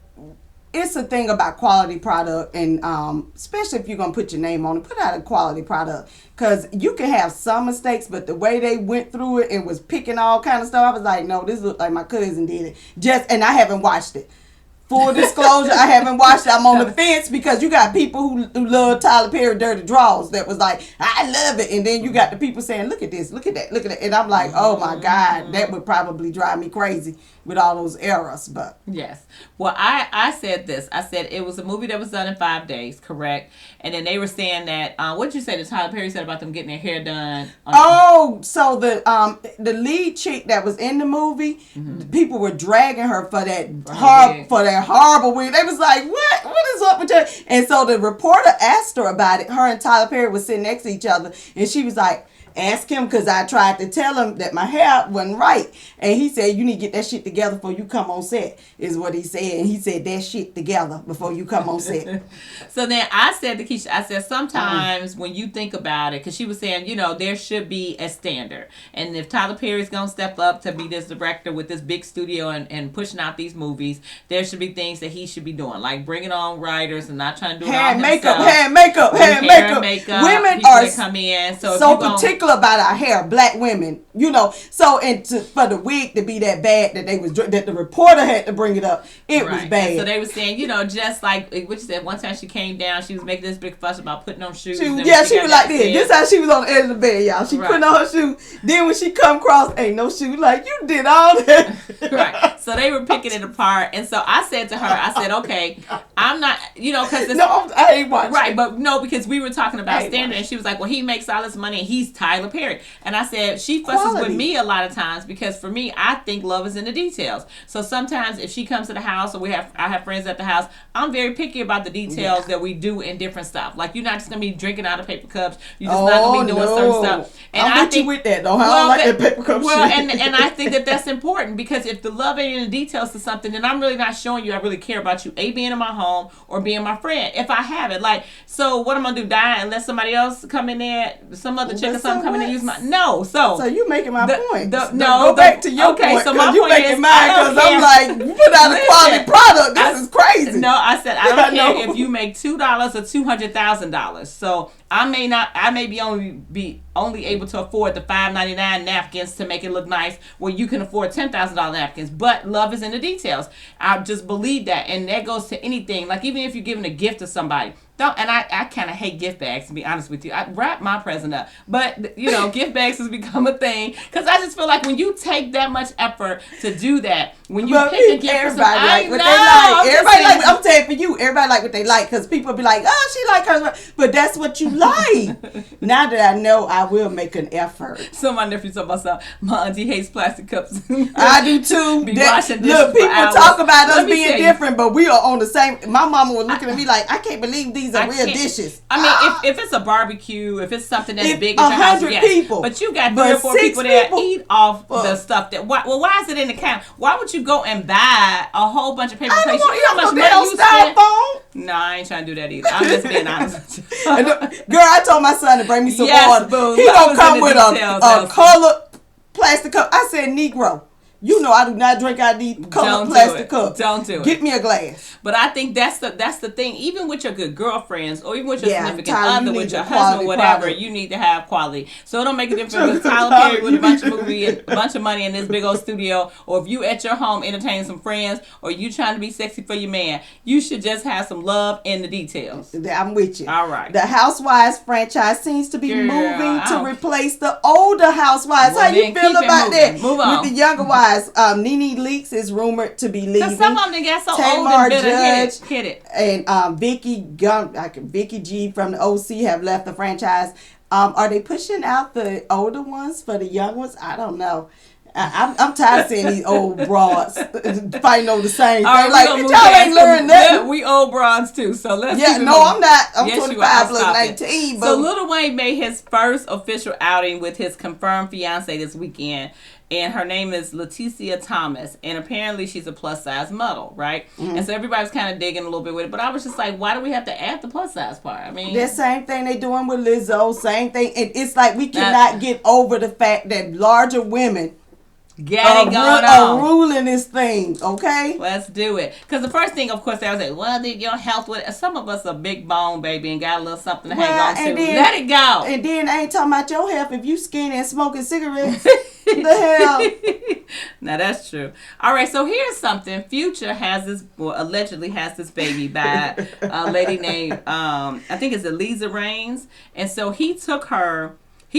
It's a thing about quality product, and especially if you're going to put your name on it, put out a quality product. Because you can have some mistakes, but the way they went through it and was picking all kind of stuff, I was like, no, this looks like my cousin did it. And I haven't watched it. Full disclosure, I haven't watched it. I'm on the fence because you got people who love Tyler Perry Dirty Draws that was like, I love it. And then you got the people saying, look at this, look at that, look at that. And I'm like, oh my God, that would probably drive me crazy with all those errors. But yes. Well, I said this. I said it was a movie that was done in 5 days, correct? And then they were saying that, what did you say that Tyler Perry said about them getting their hair done? So the lead chick that was in the movie, people were dragging her for that horrible wig. They was like, what is up with that? And so the reporter asked her about it. Her and Tyler Perry was sitting next to each other, and she was like, ask him, because I tried to tell him that my hair wasn't right. And he said, you need to get that shit together before you come on set, is what he said. And he said, that shit together before you come on set. So then I said to Keisha, I said, sometimes when you think about it, because she was saying, there should be a standard. And if Tyler Perry's going to step up to be this director with this big studio and pushing out these movies, there should be things that he should be doing, like bringing on writers and not trying to do it all himself. Hair and makeup. Women are that come in. So particular about our hair, black women, So for the wig to be that bad that the reporter had to bring it up, it was bad. And so they were saying, just like what you said. One time she came down, she was making this big fuss about putting on shoes. She was like this. This how she was on the edge of the bed, y'all. She putting on her shoe. Then when she come across, ain't no shoe. Like, you did all that. Right. So they were picking it apart, and so I said to her, okay, I'm not, because I ain't watching. Right, but no, because we were talking about standard, and she was like, well, he makes all this money, and he's Tyler Perry. And I said, she fusses with me a lot of times because for me, I think love is in the details. So sometimes if she comes to the house or I have friends at the house, I'm very picky about the details that we do in different stuff. Like, you're not just going to be drinking out of paper cups. You're just not going to be doing certain stuff. And I think you with that, though. I don't like that paper cup shit. And I think that's important because if the love ain't in the details to something, then I'm really not showing you I really care about you, A, being in my home or being my friend. If I have it, like, so what am I going to do, die and let somebody else come in there, some other chick or something come in and use my, no. So you making my point. Go back to your point. So my you point making is, mine because I'm like, you put out a quality product. This is crazy. No, I said I don't care if you make $2 or $200,000. So I may be only able to afford the $5.99 napkins to make it look nice, where you can afford $10,000 napkins. But love is in the details. I just believe that, and that goes to anything. Like, even if you're giving a gift to somebody, I kind of hate gift bags, to be honest with you. I wrap my present up, but gift bags has become a thing because I just feel like when you take that much effort to do that, when you pick a gift for somebody, like what they like. Everybody like. I'm saying for you, everybody like what they like because people be like, oh, she like her, but that's what you like. Now that I know, I will make an effort. So my nephew talking about something. My auntie hates plastic cups. I do too. Washing dishes look, people for hours. talk about us being different, but we are on the same. My mama was looking at me like, I can't believe these are real dishes. I mean, if it's a barbecue, if it's something that's big at your house, 100 people, but you got 3 or 4 people that eat off the stuff that. Why is it in the count? Why would you go and buy a whole bunch of paper plates? You know how much money you spend? No, I ain't trying to do that either. I'm just being honest. Girl, I told my son to bring me some water. Boo. He gonna come with a colored plastic cup. I said, Negro, You know I do not drink out of these colored plastic cups. Don't do it. Get me a glass. But I think that's the thing. Even with your good girlfriends, or even with your significant Tyler, other, with your husband, whatever, you need to have quality. So it don't make a difference if Tyler Perry with a bunch of movie and a bunch of money in this big old studio, or if you at your home entertaining some friends, or you trying to be sexy for your man. You should just have some love in the details. I'm with you. All right. The Housewives franchise seems to be moving to replace the older Housewives. How you feel about that? Move on. With the younger wives, Nene Leakes is rumored to be leaving. Some of them got so Tamar old and bitter. Judge Hit it. And Vicky G from the OC have left the franchise. Are they pushing out the older ones for the young ones? I don't know. I'm tired of seeing these old broads fighting over the same thing. Like, y'all ain't learned nothing. We old broads too, so let's I'm not. I'm yes, 25 plus 19. But so Lil Wayne made his first official outing with his confirmed fiance this weekend. And her name is Leticia Thomas. And apparently she's a plus size model, right? Mm-hmm. And so everybody was kind of digging a little bit with it. But I was just like, why do we have to add the plus size part? I mean, the same thing they doing with Lizzo. Same thing. It's like we cannot get over the fact that larger women are ruling this thing, okay? Let's do it. Because the first thing, of course, they was like, well, your health with some of us are big bone, baby, and got a little something to hang on to. Let it go. And then I ain't talking about your health if you skinny and smoking cigarettes. The hell? Now that's true. All right, so here's something. Future has this, well, allegedly has this baby by a lady named, I think it's Eliza Reigns. And so he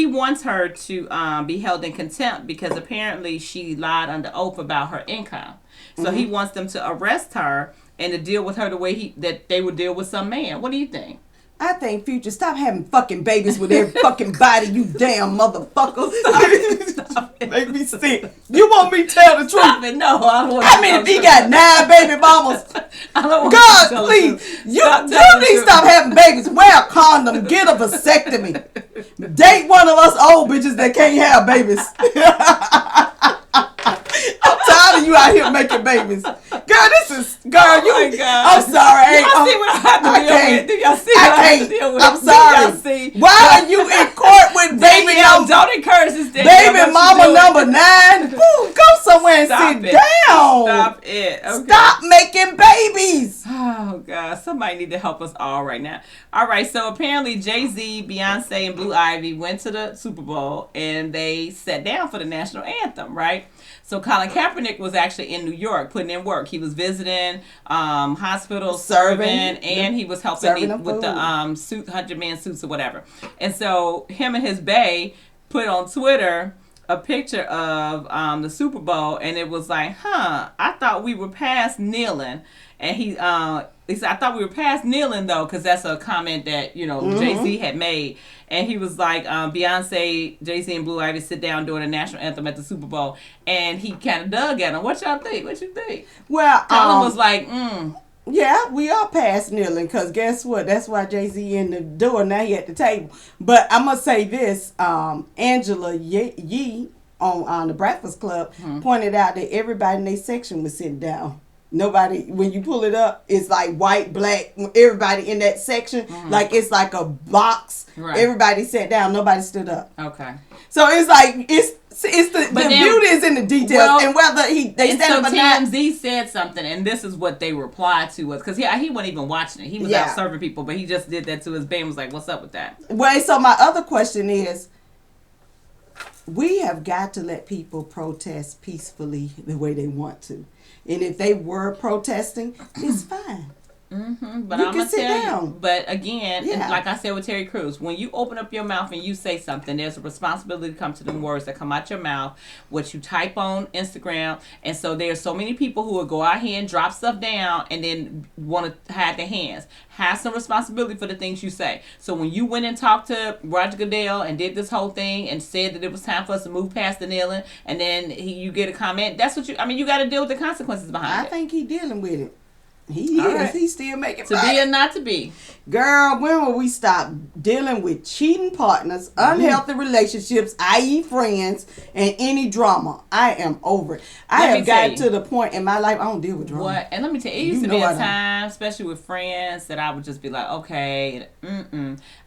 wants her to be held in contempt because apparently she lied under oath about her income. So he wants them to arrest her and to deal with her the way that they would deal with some man. What do you think? I think Future, stop having fucking babies with every fucking body, you damn motherfucker. Stop it. Make me sick. You want me to tell the truth? Stop it. No, I don't want I mean, if he got 9 baby mamas, I don't want God, please, you need to stop having babies. Wear a condom. Get a vasectomy. Date one of us old bitches that can't have babies. I'm tired of you out here making babies. Girl, my God. I'm sorry. Y'all see what I have to deal with? Do y'all see what I have to deal with? I'm sorry. Why are you in court with baby number? Don't encourage this thing. Baby mama number 9. Ooh, go somewhere and sit down. Stop it. Okay. Stop making babies. Oh, God. Somebody need to help us all right now. All right. So apparently Jay-Z, Beyonce, and Blue Ivy went to the Super Bowl and they sat down for the national anthem, right? So Colin Kaepernick was actually in New York putting in work. He was visiting hospitals, serving, and he was helping with the suit, 100-man suits or whatever. And so him and his bae put on Twitter a picture of the Super Bowl, and it was like, I thought we were past kneeling. And he said, I thought we were past kneeling, though, because that's a comment that, Jay-Z had made. And he was like, Beyonce, Jay-Z, and Blue Ivy sit down during the national anthem at the Super Bowl. And he kind of dug at him. What y'all think? What you think? Well, Colin was like, Yeah, we are past kneeling, because guess what? That's why Jay-Z in the door, now he at the table. But I'm going to say this. Angela Yee on the Breakfast Club pointed out that everybody in their section was sitting down. Nobody, when you pull it up, it's like white, black, everybody in that section, like it's like a box. Right. Everybody sat down, nobody stood up. Okay. So it's like, it's the beauty is in the details, and whether they stand up or not. TMZ said something, and this is what they replied to us, because he wasn't even watching it. He was out serving people, but he just did that to his band. Was like, what's up with that? Well, so my other question is, we have got to let people protest peacefully the way they want to. And if they were protesting, it's fine. But I'm going to tell you. But again, like I said with Terry Crews, when you open up your mouth and you say something, there's a responsibility to come to the words that come out your mouth, what you type on Instagram. And so there's so many people who will go out here and drop stuff down and then want to hide their hands. Have some responsibility for the things you say. So when you went and talked to Roger Goodell and did this whole thing and said that it was time for us to move past the kneeling, and then you get a comment, that's what you got to deal with the consequences behind it. I think he's dealing with it. He All is. right. He's still making To money. be or not to be. Girl, when will we stop dealing with cheating partners, unhealthy relationships, i.e. friends, and any drama? I am over it. I Let me have tell gotten you. to the point in my life I don't deal with drama. What? And let me tell you, it used You to be know I a don't. time, especially with friends, that I would just be like, okay,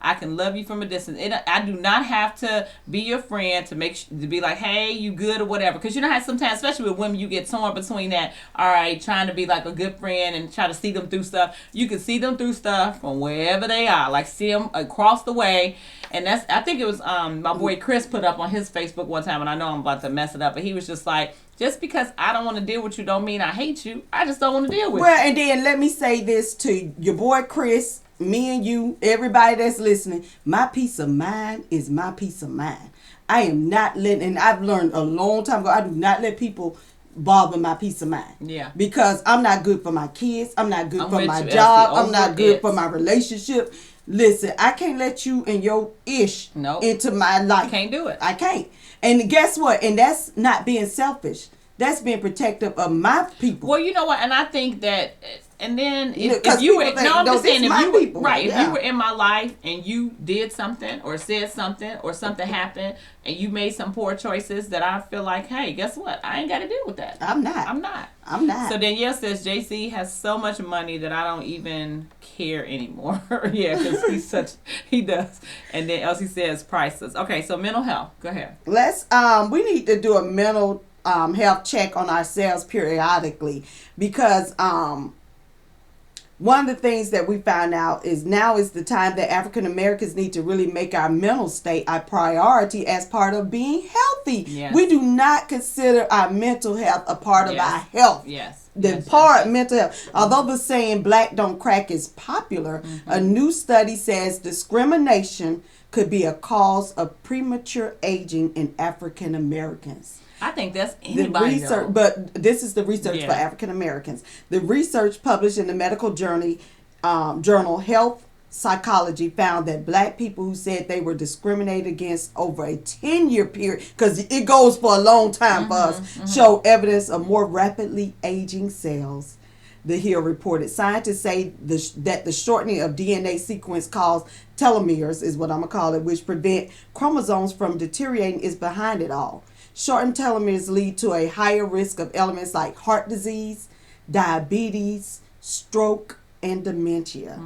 I can love you from a distance. I do not have to be your friend to to be like, hey, you good or whatever. Because you know how sometimes, especially with women, you get torn between that, all right, trying to be like a good friend and try to see them through stuff. You can see them through stuff from wherever they are, like see them across the way. And I think it was my boy Chris put up on his Facebook one time, and I know I'm about to mess it up, but he was just like, just because I don't want to deal with you don't mean I hate you. I just don't want to deal with Well, you. and then let me say this to your boy Chris, me and you, everybody that's listening. My peace of mind is my peace of mind. I am not letting, and I've learned a long time ago, I do not let people bother my peace of mind. Yeah. Because I'm not good for my kids. I'm not good I'm for with my you, job. Elsie. I'm not Over good it. for my relationship. Listen, I can't let you and your ish Nope. into my life. Can't do it. I can't. And guess what? And that's not being selfish. That's being protective of my people. Well, you know what, and I think that, and then You know, if 'cause you people were, think, no, I'm no, just this saying, if my you were, people. right, if Yeah. you were in my life and you did something or said something or something happened and you made some poor choices that I feel like, hey, guess what? I ain't got to deal with that. I'm not. I'm not. I'm not. So Danielle says JC has so much money that I don't even care anymore. Yeah, because he does. And then Elsie says priceless. Okay, so mental health. Go ahead. Let's we need to do a mental health check on ourselves periodically, because one of the things that we found out is now is the time that African Americans need to really make our mental state a priority as part of being healthy. Yes. We do not consider our mental health a part of Yes. our health. Yes. The Yes, part yes, yes. mental health. Although the saying black don't crack is popular, a new study says discrimination could be a cause of premature aging in African Americans. I think that's The anybody. research, though. but this is the research Yeah. for African Americans. The research published in the medical journal Health Psychology found that black people who said they were discriminated against over a 10-year period, because it goes for a long time for us, show evidence of more rapidly aging cells. The Hill reported. Scientists say that the shortening of DNA sequence called telomeres, is what I'm going to call it, which prevent chromosomes from deteriorating, is behind it all. Shortened telomeres lead to a higher risk of elements like heart disease, diabetes, stroke, and dementia.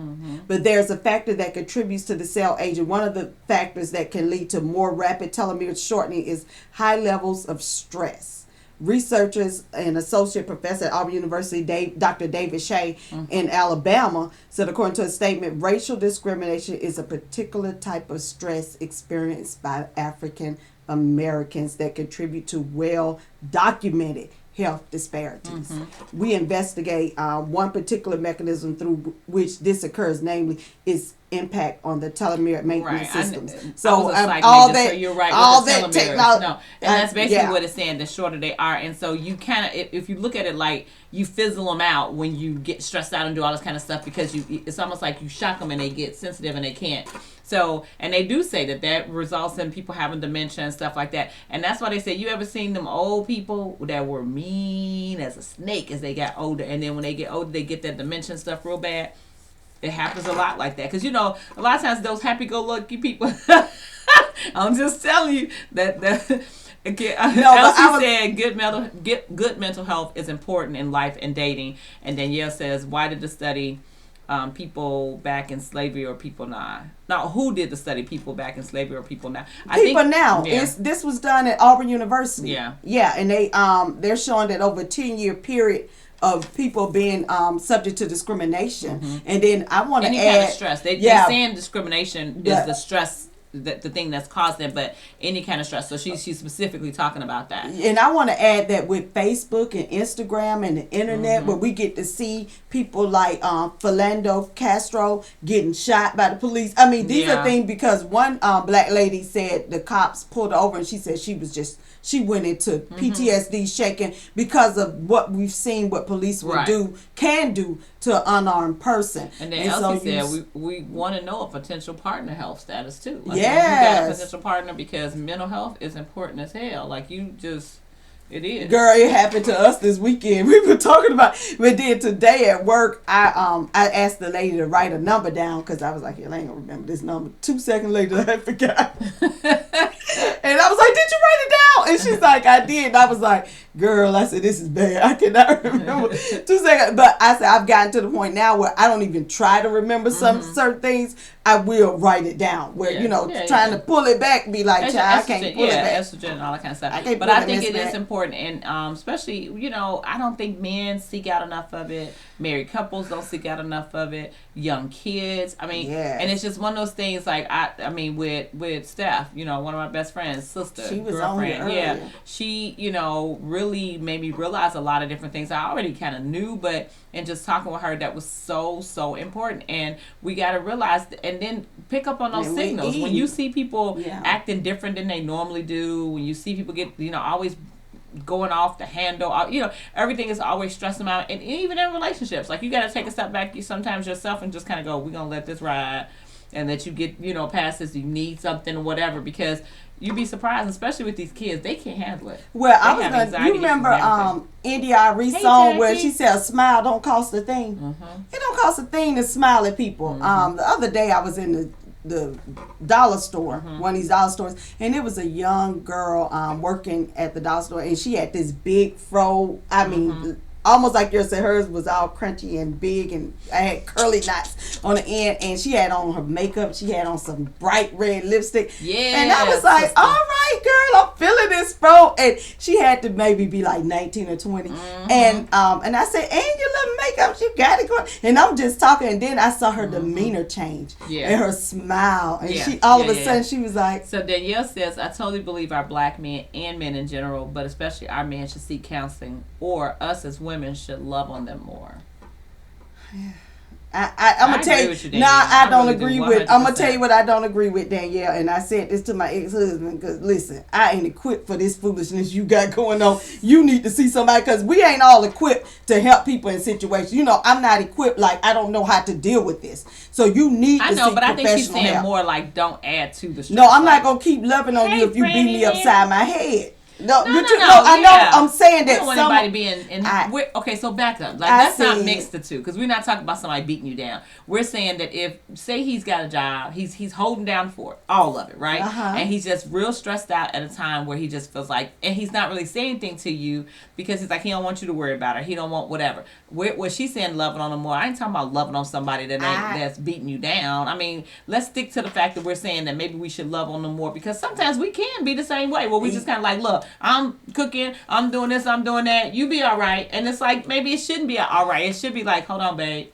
But there's a factor that contributes to the cell aging. One of the factors that can lead to more rapid telomere shortening is high levels of stress. Researchers and associate professor at Auburn University, Dr. David Shea in Alabama, said according to a statement, racial discrimination is a particular type of stress experienced by African Americans that contribute to well-documented health disparities. We investigate one particular mechanism through which this occurs, namely its impact on the telomere maintenance systems. So all that, so you're right. All with the that telomeres. technology. No, and that's basically yeah. what it's saying. The shorter they are, and so you kind of, if you look at it like you fizzle them out when you get stressed out and do all this kind of stuff, because it's almost like you shock them and they get sensitive and they can't. So, and they do say that results in people having dementia and stuff like that. And that's why they say, you ever seen them old people that were mean as a snake as they got older, and then when they get older, they get that dementia and stuff real bad. It happens a lot like that. Because, you know, a lot of times those happy-go-lucky people, I'm just telling you that again, Elsie said good mental health is important in life and dating. And Danielle says, why did the study people back in slavery or people now? Now, who did the study? People back in slavery or people now? Now. Yeah. This was done at Auburn University. Yeah. Yeah, and they're showing that over a 10-year period of people being subject to discrimination. And then I want to add... Any kind of stress. They're saying discrimination is the stress, the thing that's caused it, but any kind of stress. So she's specifically talking about that. And I want to add that with Facebook and Instagram and the internet, where we get to see people like Philando Castro getting shot by the police. I mean, these are things, because one black lady said the cops pulled her over and she said she went into PTSD shaking because of what we've seen, what police can do to an unarmed person. And then Elsie said we want to know a potential partner health status too. Like, yes. you got a potential partner, because mental health is important as hell. Like, you just It is. Girl, it happened to us this weekend. We were talking about, but then today at work, I asked the lady to write a number down because I was like, yeah, I ain't gonna remember this number. 2 seconds later, I forgot. And I was like, did you write it down? And she's like, I did. And I was like, girl, I said, this is bad. I cannot remember 2 seconds. But I said, I've gotten to the point now where I don't even try to remember some certain things. I will write it down. Where, trying to pull it back, be like, child, I can't pull it back. Estrogen and all that kind of stuff. I can't but pull I that think mess it is back. important. And especially, I don't think men seek out enough of it. Married couples don't seek out enough of it. Young kids. I mean, Yes. and it's just one of those things like, I mean, with Steph, one of my best friends, sister, She was on here girlfriend. Yeah. earlier. She, really made me realize a lot of different things I already kind of knew, but and just talking with her, that was so, so important. And we got to realize and then pick up on those When we signals. When eat. you see people Yeah. acting different than they normally do, when you see people get, always going off the handle, everything is always stressing them out. And even in relationships, like you got to take a step back sometimes yourself and just kind of go, we're going to let this ride and let you get, past this. You need something or whatever, because you'd be surprised, especially with these kids, they can't handle it. Well, I They was have gonna. anxiety You issues remember and everything. India Arie's Hey, song where Jackie. she said, "A smile don't cost a thing." It don't cost a thing to smile at people. The other day I was in the dollar store, one of these dollar stores, and it was a young girl working at the dollar store, and she had this big fro. I mean, almost like yours. Said hers was all crunchy and big, and I had curly knots on the end, and she had on her makeup. She had on some bright red lipstick. Yeah, And I was like, sister. all right, girl, I'm feeling this, bro. And she had to maybe be like 19 or 20. And I said, and your little makeup, you got it going. And I'm just talking, and then I saw her demeanor change. Yeah. And her smile. And Yeah. she all of Yeah, a yeah, sudden yeah. she was like, So Danielle says, I totally believe our black men and men in general, but especially our men should seek counseling, or us as women should love on them more. I'm I gonna agree tell you. with you, Nah, Danielle. I I don't really do, agree with. I'm gonna 100%. tell you what I don't agree with, Danielle. And I said this to my ex-husband because listen, I ain't equipped for this foolishness you got going on. You need to see somebody because we ain't all equipped to help people in situations. I'm not equipped. Like I don't know how to deal with this. So you need I to know, seek but I think she's professional saying help. more like don't add to the stress. No, I'm like, not gonna keep loving on Hey, you if you beat me Franny, upside my head. No, No, but no, you no, know, I know. yeah. I'm saying We that don't want some. anybody being okay, so back up. Like let's not said- mix the two, because we're not talking about somebody beating you down. We're saying that if say he's got a job, he's holding down for it, all of it, right? And he's just real stressed out at a time where he just feels like, and he's not really saying anything to you because he's like he don't want you to worry about it. He don't want whatever. What she's saying, loving on him more. I ain't talking about loving on somebody that's beating you down. I mean, let's stick to the fact that we're saying that maybe we should love on them more, because sometimes we can be the same way where we just kind of like, look, I'm cooking, I'm doing this, I'm doing that, you be all right. And it's like maybe it shouldn't be all right. It should be like, hold on, babe,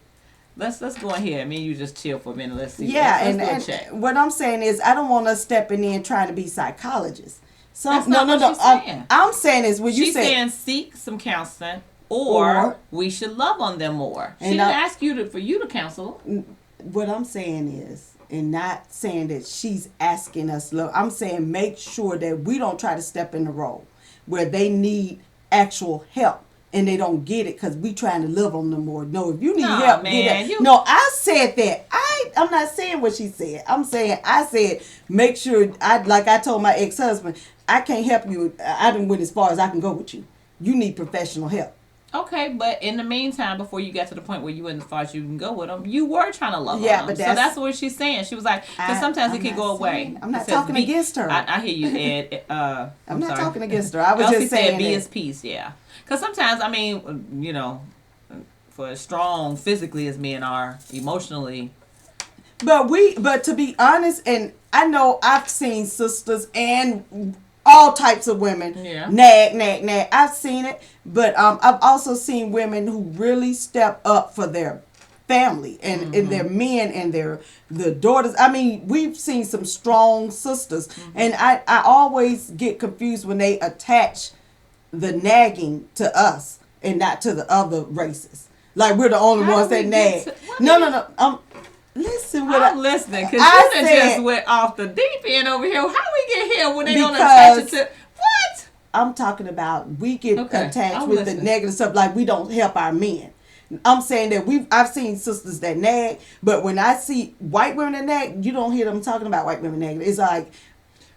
let's go in here. Me and you just chill for a minute. Let's see. Yeah, let's and do a check. what I'm saying is I don't want us stepping in trying to be psychologists. So That's not what she's saying. I'm saying is when you She's say saying seek some counseling, or Or- we should love on them more. She And didn't I- ask you for you to counsel. what I'm saying is, and not saying that she's asking us love. I'm saying make sure that we don't try to step in the role where they need actual help and they don't get it because we trying to love on them more. No, if you need Nah, help, man, get it. you- No, I said that. I'm not saying what she said. I said make sure. Like I told my ex-husband, I can't help you. I done went as far as I can go with you. You need professional help. Okay, but in the meantime, before you got to the point where you went as far as you can go with them, you were trying to love Yeah, on but them. So that's what she's saying. She was like, because sometimes it I'm can not go away. saying- I'm not It says talking against her. I hear you, Ed. I'm not sorry. talking against her. I was Elsie just saying said, be that. his peace, yeah. Because sometimes, I mean, for as strong physically as men are, emotionally, But to be honest, and I know I've seen sisters and all types of women nag. I've seen it, but I've also seen women who really step up for their family and their men and the daughters. I mean, we've seen some strong sisters, and I always get confused when they attach the nagging to us and not to the other races. Like we're the only How ones do that we nag. get to- No. Listen, what I'm listening, because I you done said- just went off the deep end over here. How we get here when they don't Because- attach it to what? I'm talking about we get Okay, attached I'm with listening. the negative stuff, like we don't help our men. I'm saying that I've seen sisters that nag, but when I see white women that nag, you don't hear them talking about white women nagging. It's like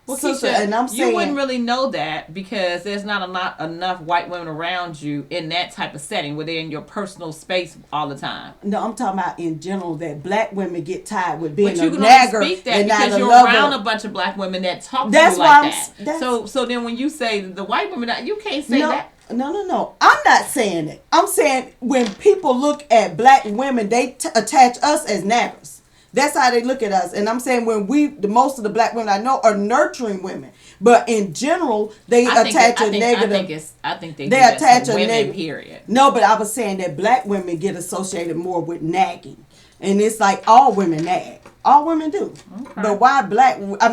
Well, sister, Keisha, and I'm saying you wouldn't really know that because there's not enough white women around you in that type of setting where they're in your personal space all the time. no, I'm talking about in general that black women get tired with being But you a can nagger only speak that and not because a you're lover. around a bunch of black women that talk to That's you why like I'm- that. that's- So then when you say the white women, you can't say No, that. no. I'm not saying it. I'm saying when people look at black women, they attach us as naggers. That's how they look at us. And I'm saying when most of the black women I know are nurturing women. But in general, they attach a negative. I think they They do that attach to a women. negative. Period. No, but I was saying that black women get associated more with nagging. And it's like all women nag. All women do. Okay. But why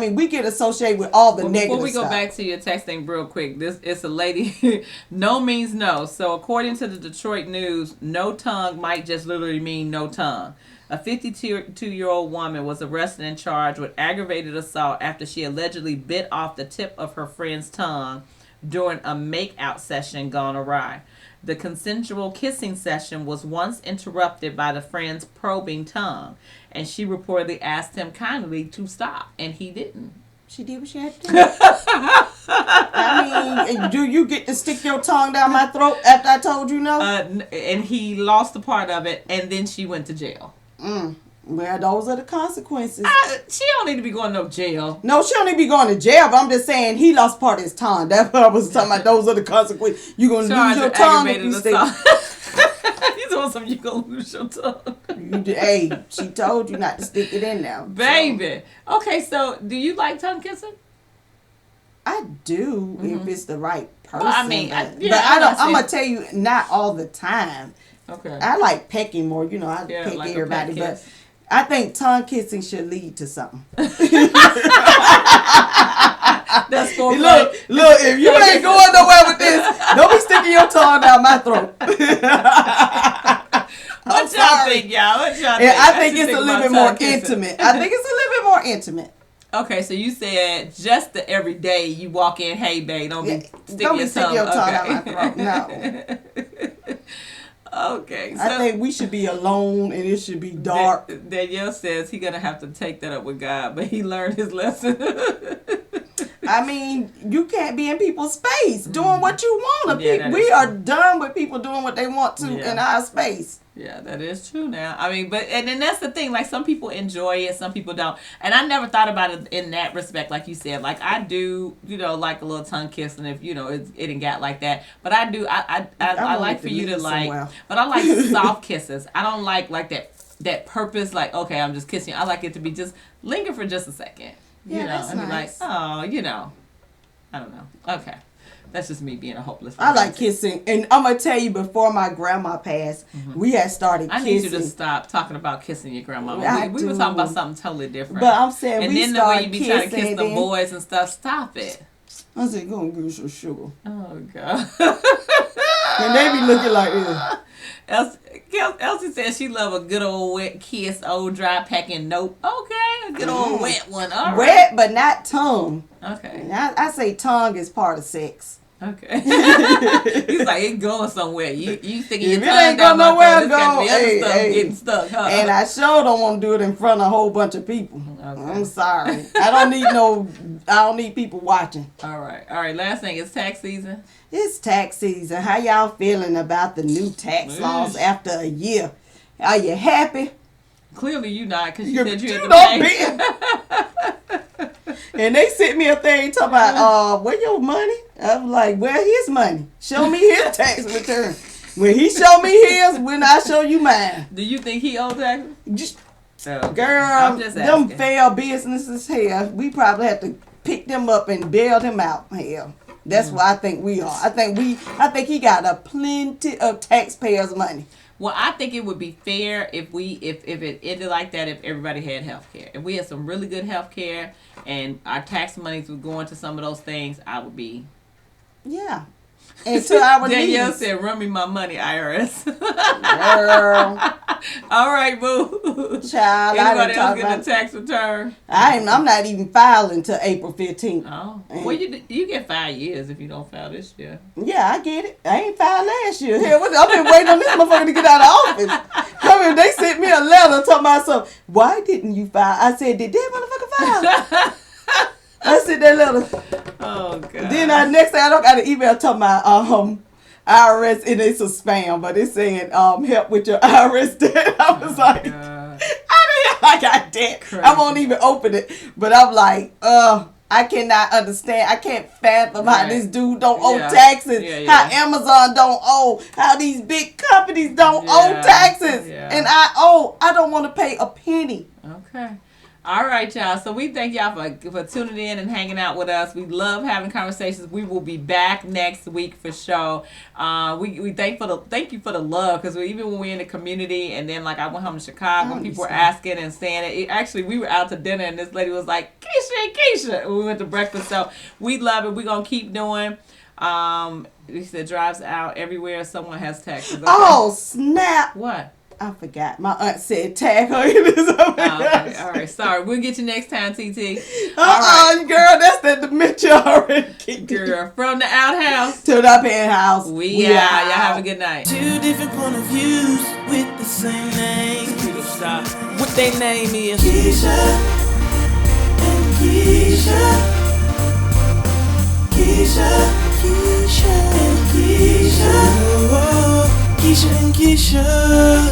we get associated with all the Well, negative before we go stuff. back to your texting real quick, it's a lady. No means no. So according to the Detroit News, no tongue might just literally mean no tongue. A 52-year-old woman was arrested and charged with aggravated assault after she allegedly bit off the tip of her friend's tongue during a make-out session gone awry. The consensual kissing session was once interrupted by the friend's probing tongue, and she reportedly asked him kindly to stop, and he didn't. She did what she had to do. I mean, do you get to stick your tongue down my throat after I told you no? And he lost a part of it, and then she went to jail. Well, those are the consequences. She don't need to be going to no jail. No, she don't need to be going to jail, but I'm just saying he lost part of his tongue. That's what I was talking about. Those are the consequences. You're going to lose your tongue if you stick. You told something you going to lose your tongue. Hey, she told you not to stick it in there. Baby. So. Okay, so do you like tongue kissing? I do if it's the right person. Well, I mean, but I don't. I'm gonna tell you, not all the time. Okay. I like pecking more. You know, I peck like everybody, a peck but kiss. I think tongue kissing should lead to something. That's for Look, if you ain't going nowhere with this, don't be sticking your tongue down my throat. What y'all think, y'all? What y'all think? Yeah, I think should it's a think little about bit more tongue kissing. intimate. I think it's a little bit more intimate. Okay, so you said just the everyday you walk in, hey babe, don't be sticking Don't be your sticking your tongue down my okay. throat. No. Okay, so I think we should be alone and it should be dark. Danielle says he's gonna have to take that up with God, but he learned his lesson. I mean, you can't be in people's space doing what you want. Yeah, We are done with people doing what they want to Yeah. in our space. Yeah, that is true now. I mean, and then that's the thing. Like, some people enjoy it, some people don't. And I never thought about it in that respect, like you said. Like, I do, like a little tongue kiss, and if, it didn't get like that. But I do, I like for you to like, but I like soft kisses. I don't like that purpose, like, okay, I'm just kissing you. I like it to be just linger for just a second. Yeah, that's and nice. be like, oh, I don't know. Okay. That's just me being a hopeless I like romantic. kissing. And I'm going to tell you, before my grandma passed, we had started kissing. I need you to stop talking about kissing your grandma. We were talking about something totally different. But I'm saying and we then the way you started be trying to kiss kissing, the then- boys and stuff, stop it. I said, go and give you some sugar. Oh, God. And they be looking like this. Elsie says she love a good old wet kiss, old dry packing. Nope. Okay, a good old wet one. All right. Wet, but not tongue. Okay. And I say tongue is part of sex. Okay. He's like, it's going somewhere. You thinking your If it tongue ain't down going my nowhere, throat, it's got the other go, stuff hey. getting stuck, huh? And I sure don't want to do it in front of a whole bunch of people. Okay. I'm sorry. I don't need people watching. All right. Last thing, it's tax season. It's tax season. How y'all feeling about the new tax laws after a year? Are you happy? Clearly you not, because you said you had to don't pay. And they sent me a thing talking about, where your money? I'm like, where his money? Show me his tax return. When he show me his, when I show you mine. Do you think he owed taxes? Just, Okay. girl, I'm just them asking. failed businesses here, we probably have to pick them up and bail them out here. That's what I think we are. I think he got a plenty of taxpayers' money. Well, I think it would be fair if it ended like that if everybody had health care. If we had some really good health care and our tax monies were going to some of those things, I would be. Yeah. And to our Danielle needs. said, run me my money, IRS. Girl, All right, boo. child, Anybody I else didn't get a talk tax return? I'm not even filing till April 15th. Oh. Well, you get 5 years if you don't file this year. Yeah, I get it. I ain't filed last year. Hell, I've been waiting on this motherfucker to get out of office. I mean, they sent me a letter talking about something. Why didn't you file? I said, did that motherfucker file? I said, sent that letter. Oh God. Then next thing I don't got an email to my IRS, and it's a spam, but it's saying help with your IRS debt. I was like, God. how the hell I got debt? Crazy. I won't even open it. But I'm like, I cannot understand. I can't fathom how Right. this dude don't owe Yeah. taxes. Yeah, How yeah. Amazon don't owe. How these big companies don't owe Yeah. taxes. Yeah. And I don't want to pay a penny. Okay. All right, y'all. So we thank y'all for tuning in and hanging out with us. We love having conversations. We will be back next week for sure. We thank you for the love, because even when we're in the community, and then like I went home to Chicago, people were asking and saying it. Actually, we were out to dinner and this lady was like, Keisha, and we went to breakfast. So we love it. We're gonna keep doing. We said drives out everywhere. Someone has taxes. Okay? Oh snap! What? I forgot. My aunt said tag her in this. Oh, okay. All right. Sorry. We'll get you next time, TT. All right. Girl, that's that dementia already kicked in. Girl, from the outhouse To the penthouse. we out. Y'all have a good night. Two different point of views with the same name. Stop. What they name is? Keisha and Keisha. Keisha, Keisha and Keisha. Oh, Keisha and Keisha.